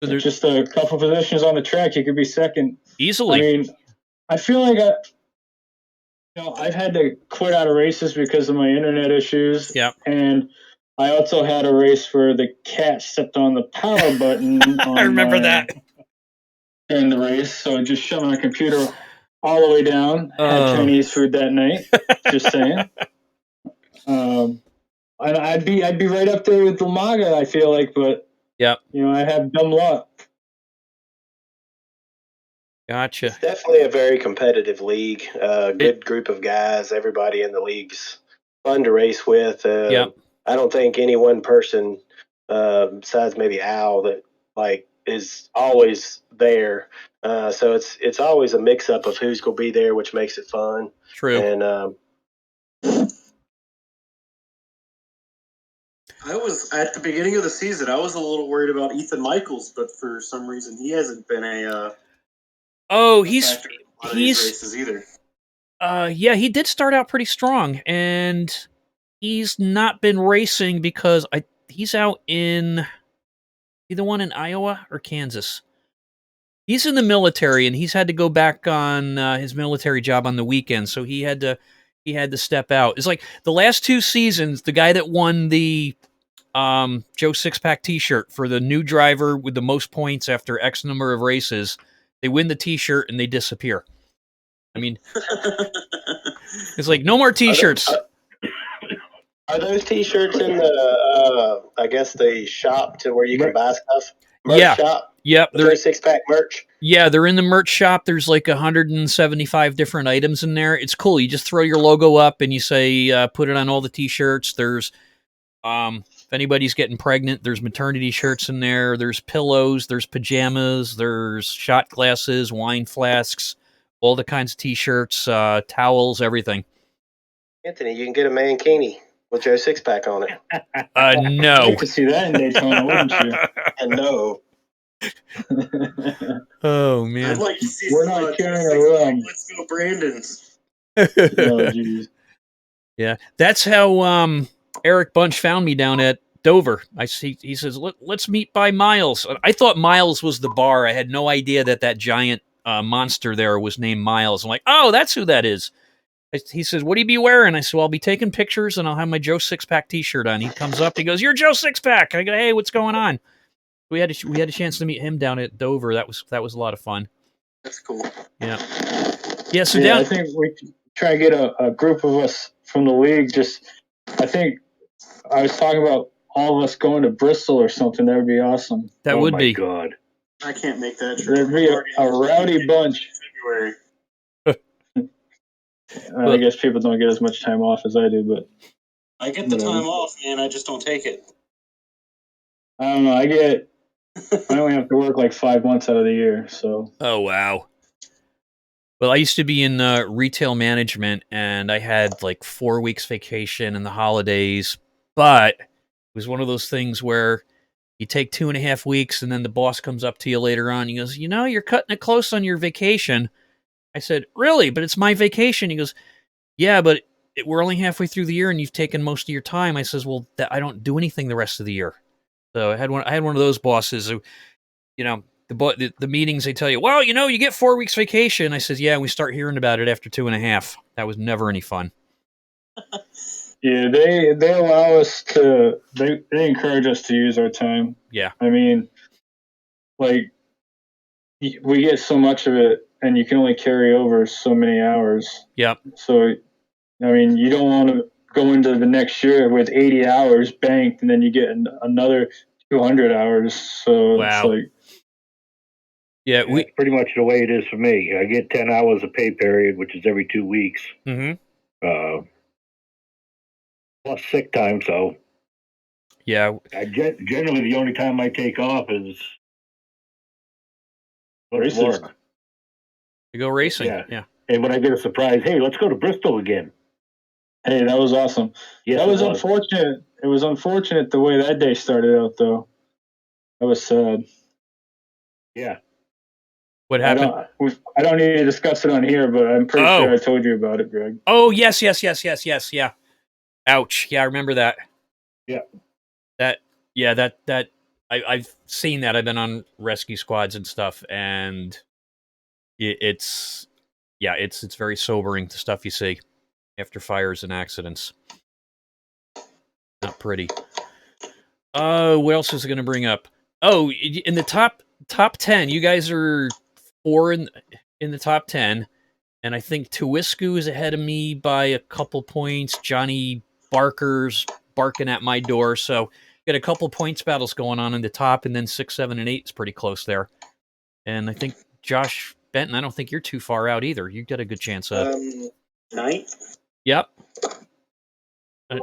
So there's just a couple positions on the track, you could be second. easily. I mean, I feel like I've had to quit out of races because of my internet issues. Yeah. And I also had a race where the cat stepped on the power button. I remember that. During the race, so I just shut my computer all the way down. Had Chinese food that night. Just saying. And I'd be right up there with Umaga, I feel like, but Yep. I have dumb luck. Gotcha. It's definitely a very competitive league. Good group of guys. Everybody in the league's fun to race with. Yep. I don't think any one person, besides maybe Al, that is always there. So it's always a mix up of who's going to be there, which makes it fun. True. And I was at the beginning of the season. I was a little worried about Ethan Michaels, but for some reason he hasn't been a he's races either. Yeah, he did start out pretty strong, and he's not been racing because he's out in either one in Iowa or Kansas. He's in the military, and he's had to go back on his military job on the weekend, so he had to step out. It's like the last 2 seasons, the guy that won the Joe Sixpack T-shirt for the new driver with the most points after X number of races, they win the T-shirt and they disappear. I mean, it's like no more T-shirts. Are those T-shirts in the I guess the shop to where you can buy stuff? Yeah. Shop? Yep. They're Sixpack merch. Yeah, they're in the merch shop. There's like 175 different items in there. It's cool. You just throw your logo up and you say, put it on all the T-shirts. There's, if anybody's getting pregnant, there's maternity shirts in there. There's pillows. There's pajamas. There's shot glasses, wine flasks, all the kinds of T-shirts, towels, everything. Anthony, you can get a mankini with Joe Sixpack on it. No. I'd like to see that in Daytona, wouldn't you? And no. Oh, man. I'd like to see We're some, not carrying around. Let's go, Brandon's. Oh, geez. Yeah, that's how Eric Bunch found me down at Dover. He says, let's meet by Miles. I thought Miles was the bar. I had no idea that giant monster there was named Miles. I'm like, oh, that's who that is. He says, what do you be wearing? I said, well, I'll be taking pictures and I'll have my Joe Sixpack T-shirt on. He comes up, he goes, you're Joe Sixpack. I go, hey, what's going on? We had a chance to meet him down at Dover. That was a lot of fun. That's cool. Yeah. Yeah. So I think we could try and get a group of us from the league. I think I was talking about all of us going to Bristol or something. That would be awesome. That would be. God. I can't make that trip. There'd be a rowdy bunch. February. I guess people don't get as much time off as I do, but I get the time off, man. I just don't take it. I don't know. I only have to work like 5 months out of the year, so. Oh, wow. Well, I used to be in retail management, and I had like 4 weeks vacation in the holidays, but it was one of those things where you take 2.5 weeks, and then the boss comes up to you later on. He goes, you're cutting it close on your vacation. I said, really? But it's my vacation. He goes, yeah, but we're only halfway through the year, and you've taken most of your time. I says, well, I don't do anything the rest of the year. So I had one of those bosses who, the meetings, they tell you, well, you get 4 weeks vacation. I says, yeah, and we start hearing about it after 2.5. That was never any fun. Yeah, they allow us to, they encourage us to use our time. Yeah. I mean, like, we get so much of it, and you can only carry over so many hours. Yep. So, I mean, you don't want to go into the next year with 80 hours banked, and then you get another 200 hours. So wow. It's like, yeah, that's pretty much the way it is for me. I get 10 hours of pay period, which is every 2 weeks. Mm-hmm. Plus sick time, so. Yeah. Generally, the only time I take off is races. To go racing. Yeah. And when I get a surprise, hey, let's go to Bristol again. Hey, that was awesome. Yes, that was unfortunate. It was unfortunate the way that day started out, though. That was sad. Yeah. What happened? I don't need to discuss it on here, but I'm pretty sure I told you about it, Greg. Oh, yes. Yeah. Ouch. Yeah, I remember that. Yeah. That I've seen that. I've been on rescue squads and stuff, and it's very sobering, the stuff you see after fires and accidents. Not pretty. What else is it going to bring up? Oh, in the top 10, you guys are 4 in the top 10, and I think Tuwisku is ahead of me by a couple points. Johnny Barker's barking at my door, so got a couple points battles going on in the top, and then 6, 7, and 8 is pretty close there. And I think Josh Benton, I don't think you're too far out either. You got a good chance. 9th. Yep. I'm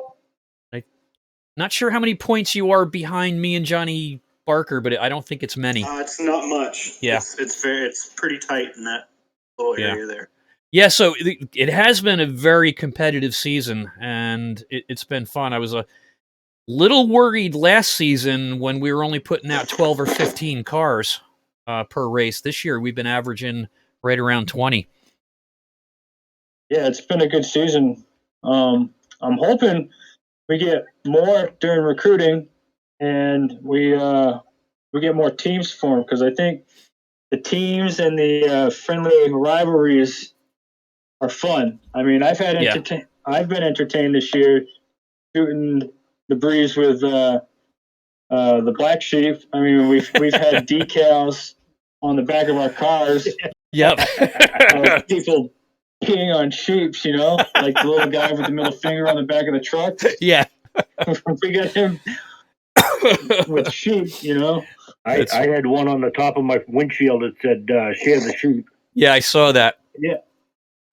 not sure how many points you are behind me and Johnny Barker, but I don't think it's many. It's not much. Yeah. It's pretty tight in that little area there. Yeah, so it has been a very competitive season, and it's been fun. I was a little worried last season when we were only putting out 12 or 15 cars per race. This year, we've been averaging right around 20. Yeah, it's been a good season. I'm hoping we get more during recruiting, and we get more teams formed, because I think the teams and the friendly rivalries are fun. I mean, I've been entertained this year shooting the breeze with the Black Sheep. I mean, we've had decals on the back of our cars. Yep. People peeing on sheeps, like the little guy with the middle finger on the back of the truck. Yeah. We got him with sheep, I had one on the top of my windshield that said, share the sheep. Yeah, I saw that. Yeah.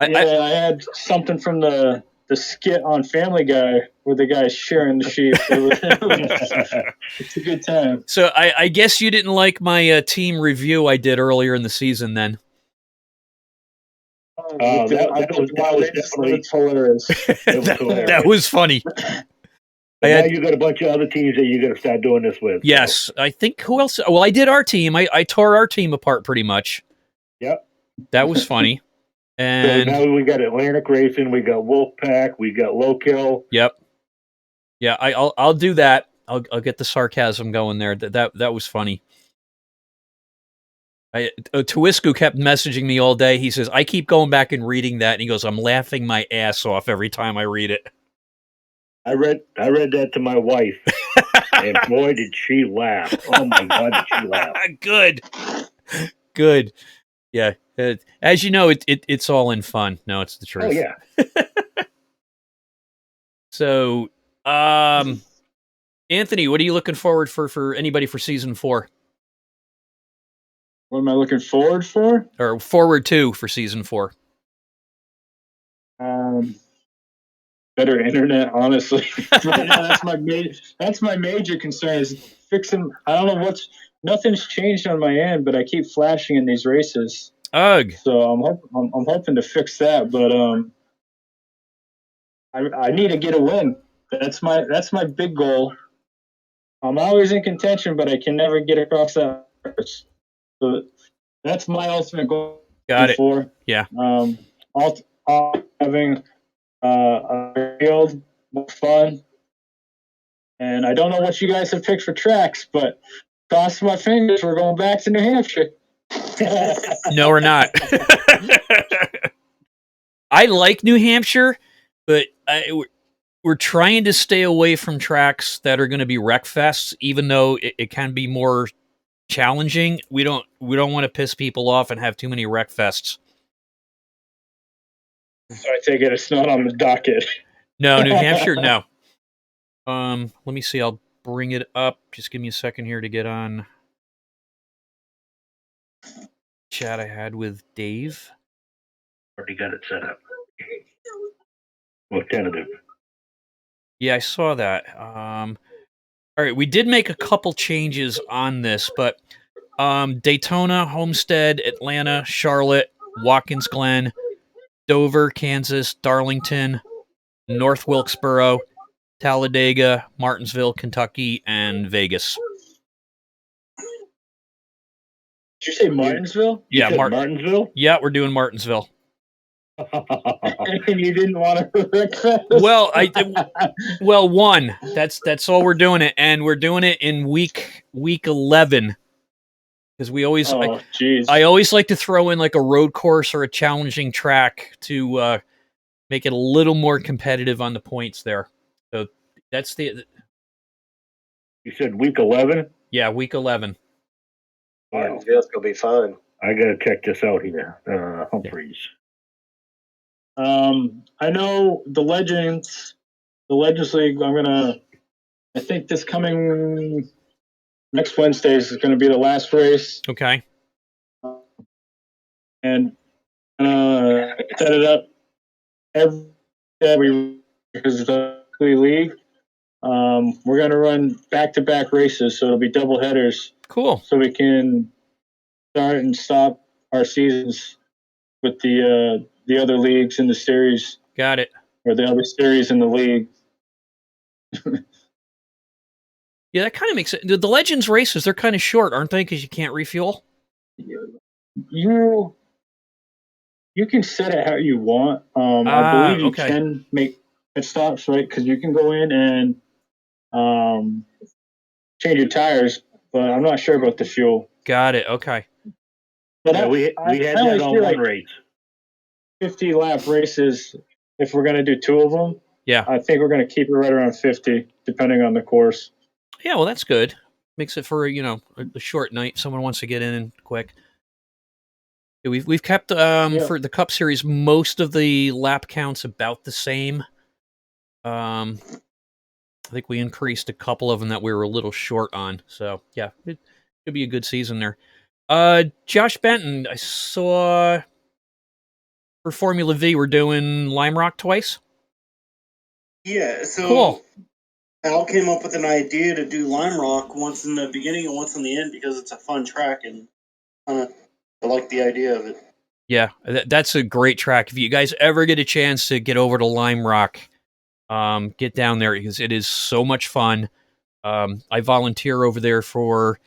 I had something from the skit on Family Guy where the guy's sharing the sheep. It's a good time. So I guess you didn't like my team review I did earlier in the season then. That was hilarious. That was funny. Now you got a bunch of other teams that you're going to start doing this with. Yes. So. I think who else? Well, I did our team. I tore our team apart pretty much. Yep. That was funny. And so now we got Atlantic Racing, we got Wolfpack, we got Low Kill. Yep. Yeah, I'll do that. I'll get the sarcasm going there. That was funny. Tuwisku kept messaging me all day. He says, I keep going back and reading that, and he goes, I'm laughing my ass off every time I read it. I read that to my wife, and boy, did she laugh. Oh, my God, did she laugh. Good. Yeah. As you know, it's all in fun. No, it's the truth. Oh, yeah. So, Anthony, what are you looking forward for anybody for season 4? What am I looking forward for? Or forward to for season 4? Better internet, honestly. That's my major concern is fixing. I don't know nothing's changed on my end, but I keep flashing in these races. Ugh. So I'm hoping to fix that, but I need to get a win. That's my big goal. I'm always in contention, but I can never get across that. So that's my ultimate goal. Got it. Yeah. Having a field, more fun. And I don't know what you guys have picked for tracks, but cross my fingers, we're going back to New Hampshire. No, we're not. I like New Hampshire, but we're trying to stay away from tracks that are going to be wreck fests, even though it can be more challenging. We don't want to piss people off and have too many wreck fests. So I take it it's not on the docket. No, New Hampshire, no. Let me see. I'll bring it up. Just give me a second here to get on chat I had with Dave. Already got it set up. Well, tentative. Yeah, I saw that. All right, we did make a couple changes on this, but Daytona, Homestead, Atlanta, Charlotte, Watkins Glen, Dover, Kansas, Darlington, North Wilkesboro, Talladega, Martinsville, Kentucky, and Vegas. Did you say Martinsville? Yeah, Martinsville? Yeah, we're doing Martinsville. And you didn't want to breakfast? Well, one. That's all we're doing it, and we're doing it in week 11 because we always. Oh, jeez. I always like to throw in like a road course or a challenging track to make it a little more competitive on the points there. So that's the. You said week 11? Yeah, week 11. Martinsville's gonna be fun. I gotta check this out here. Humphreys. I know the Legends League. I think this coming next Wednesday is going to be the last race, Okay. and set it up every because it's a league. We're going to run back-to-back races, so it'll be double headers, Cool. so we can start and stop our seasons with the other leagues in the series, Got it. or the other series in the league. Yeah, that kind of makes it. The Legends races, they're kind of short, aren't they? Because you can't refuel. You can set it how you want. I believe you Okay. can make pit stops, right? Because you can go in and change your tires, but I'm not sure about the fuel. Got it. Okay. But Yeah, we had that on one race. 50 lap races. If we're going to do two of them, Yeah. I think we're going to keep it right around 50, depending on the course. Yeah, well, that's good. Makes it for a short night. Someone wants to get in quick. Yeah, we've kept for the Cup Series most of the lap counts about the same. I think we increased a couple of them that we were a little short on. So yeah, it could be a good season there. Josh Benton, I saw for Formula V we're doing Lime Rock twice. Yeah, so Cool. Al came up with an idea to do Lime Rock once in the beginning and once in the end because it's a fun track, and I like the idea of it. Yeah, that's a great track. If you guys ever get a chance to get over to Lime Rock, get down there because it is so much fun. I volunteer over there for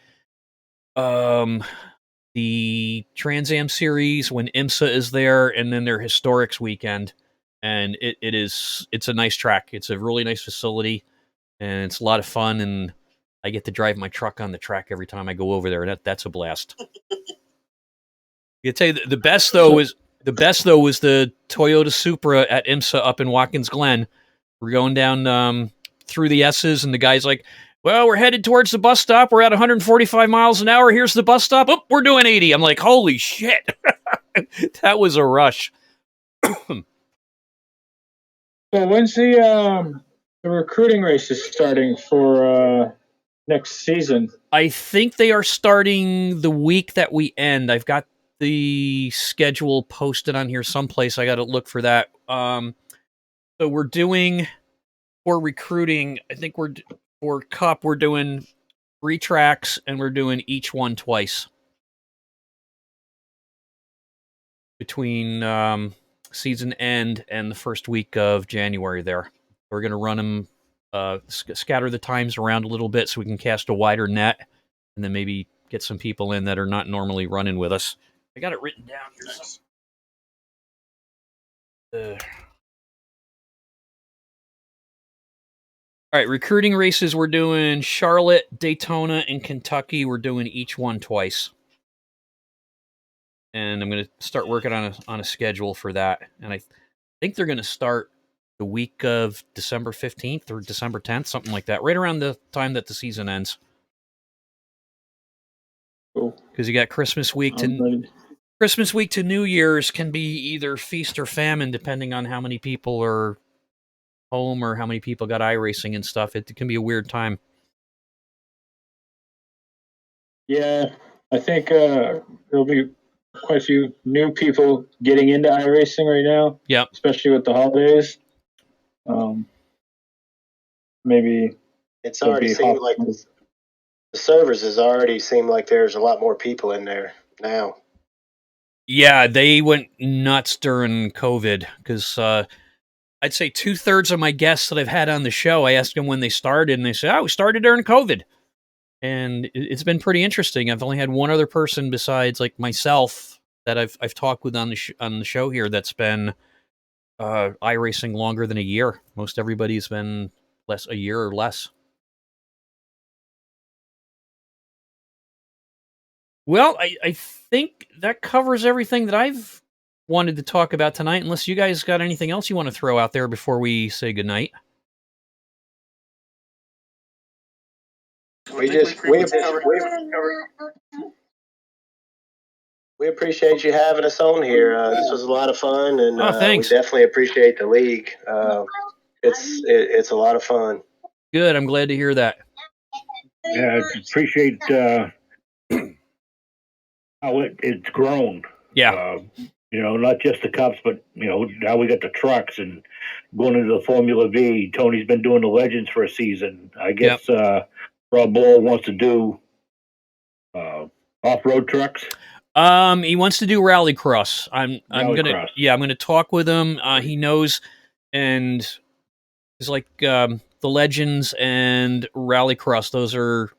the Trans Am series when IMSA is there, and then their Historics weekend. And it's a nice track. It's a really nice facility, and it's a lot of fun. And I get to drive my truck on the track every time I go over there. That's a blast. You tell you the best though was the Toyota Supra at IMSA up in Watkins Glen. We're going down through the S's, and the guy's like, "Well, we're headed towards the bus stop. We're at 145 miles an hour. Here's the bus stop. Oh, we're doing 80." I'm like, "Holy shit!" That was a rush. So when's the recruiting race is starting for next season? I think they are starting the week that we end. I've got the schedule posted on here someplace. I got to look for that. So we're doing for recruiting. I think for Cup we're doing 3 tracks and we're doing each one twice between season end and the first week of January. There, we're going to run them. Scatter the times around a little bit so we can cast a wider net, and then maybe get some people in that are not normally running with us. I got it written down here. All right, recruiting races. We're doing Charlotte, Daytona, and Kentucky. We're doing each one twice, and I'm going to start working on a schedule for that. And I think they're going to start the week of December 15th or December 10th, something like that, right around the time that the season ends. Cool. Because you got Christmas week to New Year's can be either feast or famine, depending on how many people are home or how many people got iRacing and stuff. It can be a weird time. Yeah, I think there'll be quite a few new people getting into iRacing right now. Yep. Especially with the holidays. Maybe it's already seemed like the servers has already seemed like there's a lot more people in there now. Yeah, they went nuts during COVID because I'd say 2/3 of my guests that I've had on the show, I asked them when they started, and they said, "Oh, we started during COVID." And it's been pretty interesting. I've only had one other person besides like myself that I've talked with on the show here that's been iRacing longer than a year. Most everybody's been a year or less. Well, I think that covers everything that I've wanted to talk about tonight, unless you guys got anything else you want to throw out there before we say goodnight. We appreciate you having us on here. This was a lot of fun, and we thanks. definitely appreciate the league. It's a lot of fun. Good. I'm glad to hear that. Yeah, I appreciate how it's grown. Yeah. Not just the Cups, but now we got the trucks and going into the Formula V. Tony's been doing the Legends for a season. I guess Rob Ball wants to do off-road trucks. He wants to do rallycross. I'm gonna talk with him. He knows, and it's like the Legends and rallycross. Those are,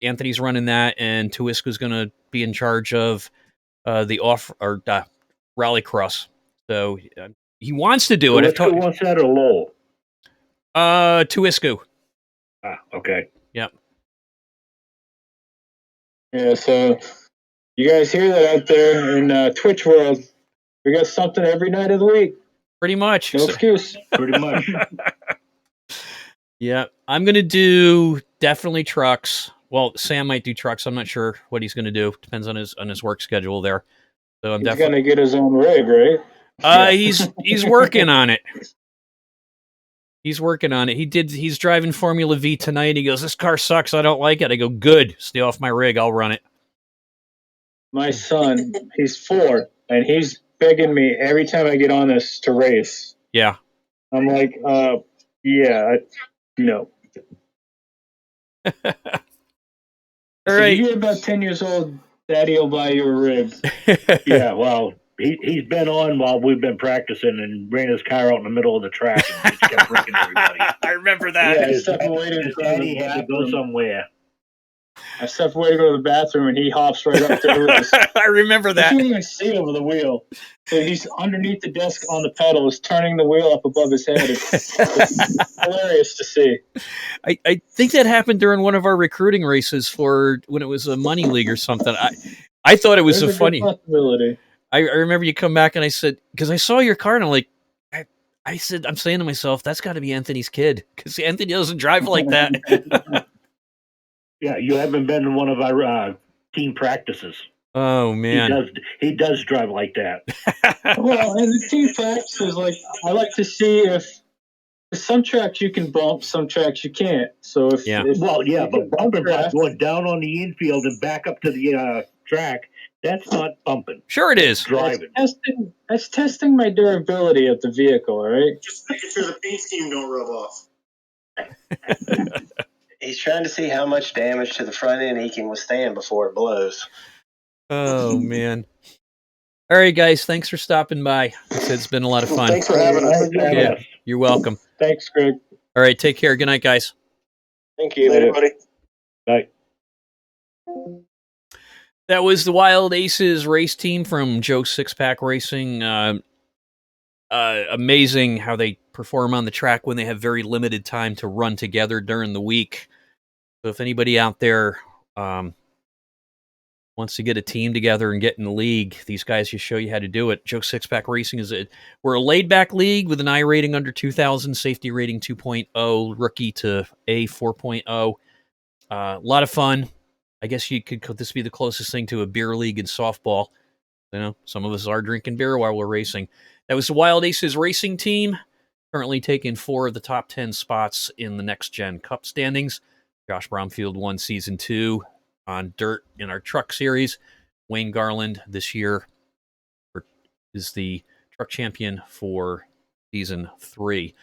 Anthony's running that, and Tuiska's gonna be in charge of the rallycross. So he wants to do it. Who wants that or Lowell? Tuisku. Okay. Yep. Yeah, so you guys hear that out there in Twitch world? We got something every night of the week. Pretty much. No excuse. Pretty much. Yeah, I'm gonna do definitely trucks. Well, Sam might do trucks. I'm not sure what he's gonna do. Depends on his work schedule there. So He's gonna get his own rig, right? He's working on it. He's working on it. He's driving Formula V tonight. He goes, "This car sucks. I don't like it." I go, "Good. Stay off my rig. I'll run it." My son, he's 4, and he's begging me every time I get on this to race. Yeah. I'm like, no. All So right. you get about 10 years old, Daddy will buy you a rig. Yeah, well, he's been on while we've been practicing and ran his car out in the middle of the track and just kept wrecking everybody. I remember that. Yeah, his daddy had to go somewhere. I stepped away to go to the bathroom, and he hops right up to the race. I remember that. You can't even see over the wheel. So he's underneath the desk on the pedals, turning the wheel up above his head. It's hilarious to see. I think that happened during one of our recruiting races for when it was a money league or something. I thought it was There's a funny possibility. I remember you come back and I said, because I saw your car and I'm like, I'm saying to myself, that's got to be Anthony's kid because Anthony doesn't drive like that. Yeah, you haven't been in one of our team practices. Oh man, he does drive like that. Well, and the team practices, I like to see if some tracks you can bump, some tracks you can't. So but bumping by going down on the infield and back up to the track, that's not bumping. Sure it is. Driving. That's testing my durability of the vehicle, all right? Just making sure the paint scheme don't rub off. He's trying to see how much damage to the front end he can withstand before it blows. Oh, man. All right, guys. Thanks for stopping by. It's been a lot of fun. Thanks for having us. Yeah, you're welcome. Thanks, Greg. All right, take care. Good night, guys. Thank you. Later, buddy. Bye. That was the Wild Aces race team from Joe Sixpack Racing. Amazing how they perform on the track when they have very limited time to run together during the week. So if anybody out there wants to get a team together and get in the league, these guys just show you how to do it. Joe Sixpack Racing we're a laid-back league with an I rating under 2,000, safety rating 2.0, rookie to A 4.0. A lot of fun. I guess could this be the closest thing to a beer league in softball? Some of us are drinking beer while we're racing. That was the Wild Aces racing team, currently taking 4 of the top 10 spots in the Next Gen Cup standings. Josh Brownfield won Season 2 on dirt in our truck series. Wayne Garland this year is the truck champion for Season 3.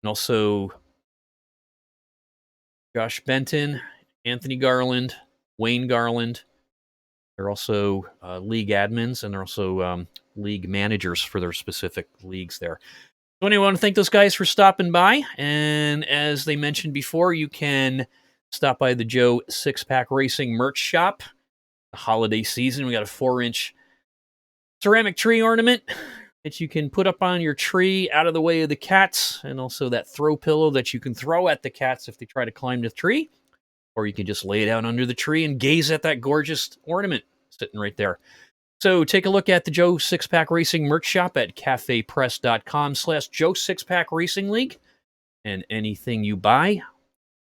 And also Josh Benton, Anthony Garland, Wayne Garland. They're also league admins, and they're also league managers for their specific leagues there. So anyway, I want to thank those guys for stopping by. And as they mentioned before, you can stop by the Joe Sixpack Racing merch shop. The holiday season, we got a 4-inch ceramic tree ornament that you can put up on your tree out of the way of the cats, and also that throw pillow that you can throw at the cats if they try to climb the tree. Or you can just lay it out under the tree and gaze at that gorgeous ornament sitting right there. So take a look at the Joe Sixpack Racing merch shop at cafepress.com/Joe Sixpack Racing League. And anything you buy,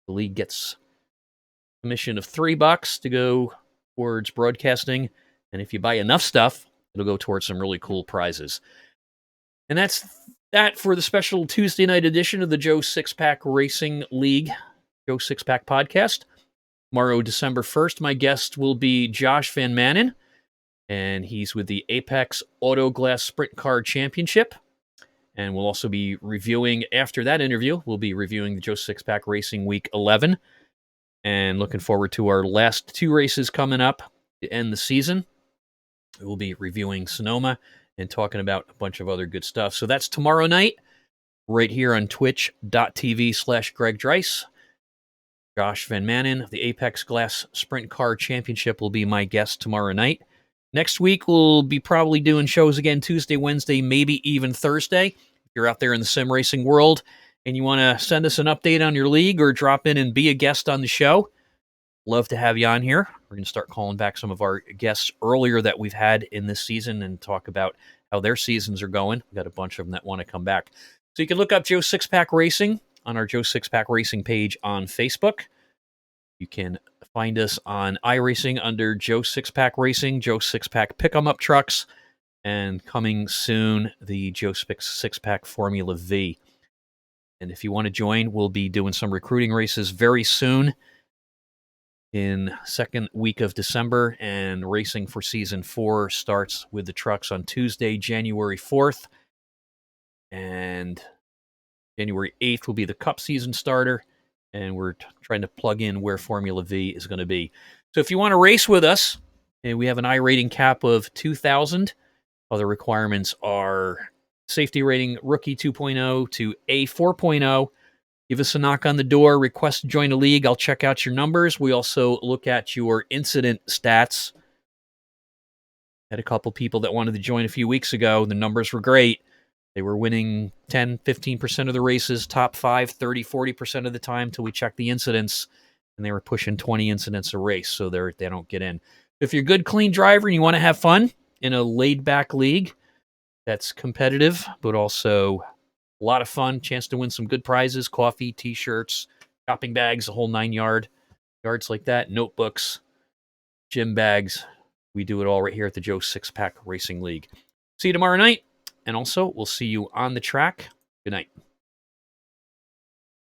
the league gets a commission of $3 to go towards broadcasting. And if you buy enough stuff, it'll go towards some really cool prizes. And that's that for the special Tuesday night edition of the Joe Sixpack Racing League, Joe Sixpack Podcast. Tomorrow, December 1st, my guest will be Josh Van Manen, and he's with the Apex Auto Glass Sprint Car Championship. And we'll also be reviewing, after that interview, we'll be reviewing the Joe Sixpack Racing Week 11. And looking forward to our last 2 races coming up to end the season. We'll be reviewing Sonoma and talking about a bunch of other good stuff. So that's tomorrow night, right here on twitch.tv/Greg Draiss. Josh Van Manen of the Apex Glass Sprint Car Championship will be my guest tomorrow night. Next week, we'll be probably doing shows again Tuesday, Wednesday, maybe even Thursday. If you're out there in the sim racing world and you want to send us an update on your league or drop in and be a guest on the show, love to have you on here. We're going to start calling back some of our guests earlier that we've had in this season and talk about how their seasons are going. We've got a bunch of them that want to come back. So you can look up Joe Sixpack Racing on our Joe Sixpack Racing page on Facebook. You can find us on iRacing under Joe Sixpack Racing, Joe Sixpack Pick-em-up Trucks, and coming soon, the Joe Sixpack Formula V. And if you want to join, we'll be doing some recruiting races very soon in second week of December, and racing for Season 4 starts with the trucks on Tuesday, January 4th, and January 8th will be the Cup season starter, and we're trying to plug in where Formula V is going to be. So if you want to race with us, and we have an iRating cap of 2,000. Other requirements are safety rating Rookie 2.0 to A 4.0. Give us a knock on the door, request to join a league. I'll check out your numbers. We also look at your incident stats. Had a couple people that wanted to join a few weeks ago. The numbers were great. They were winning 10, 15% of the races, top 5, 30, 40% of the time until we checked the incidents, and they were pushing 20 incidents a race, so they don't get in. If you're a good, clean driver and you want to have fun in a laid-back league that's competitive, but also a lot of fun, chance to win some good prizes, coffee, T-shirts, shopping bags, a whole 9 yards like that, notebooks, gym bags. We do it all right here at the Joe Sixpack Racing League. See you tomorrow night. And also, we'll see you on the track. Good night.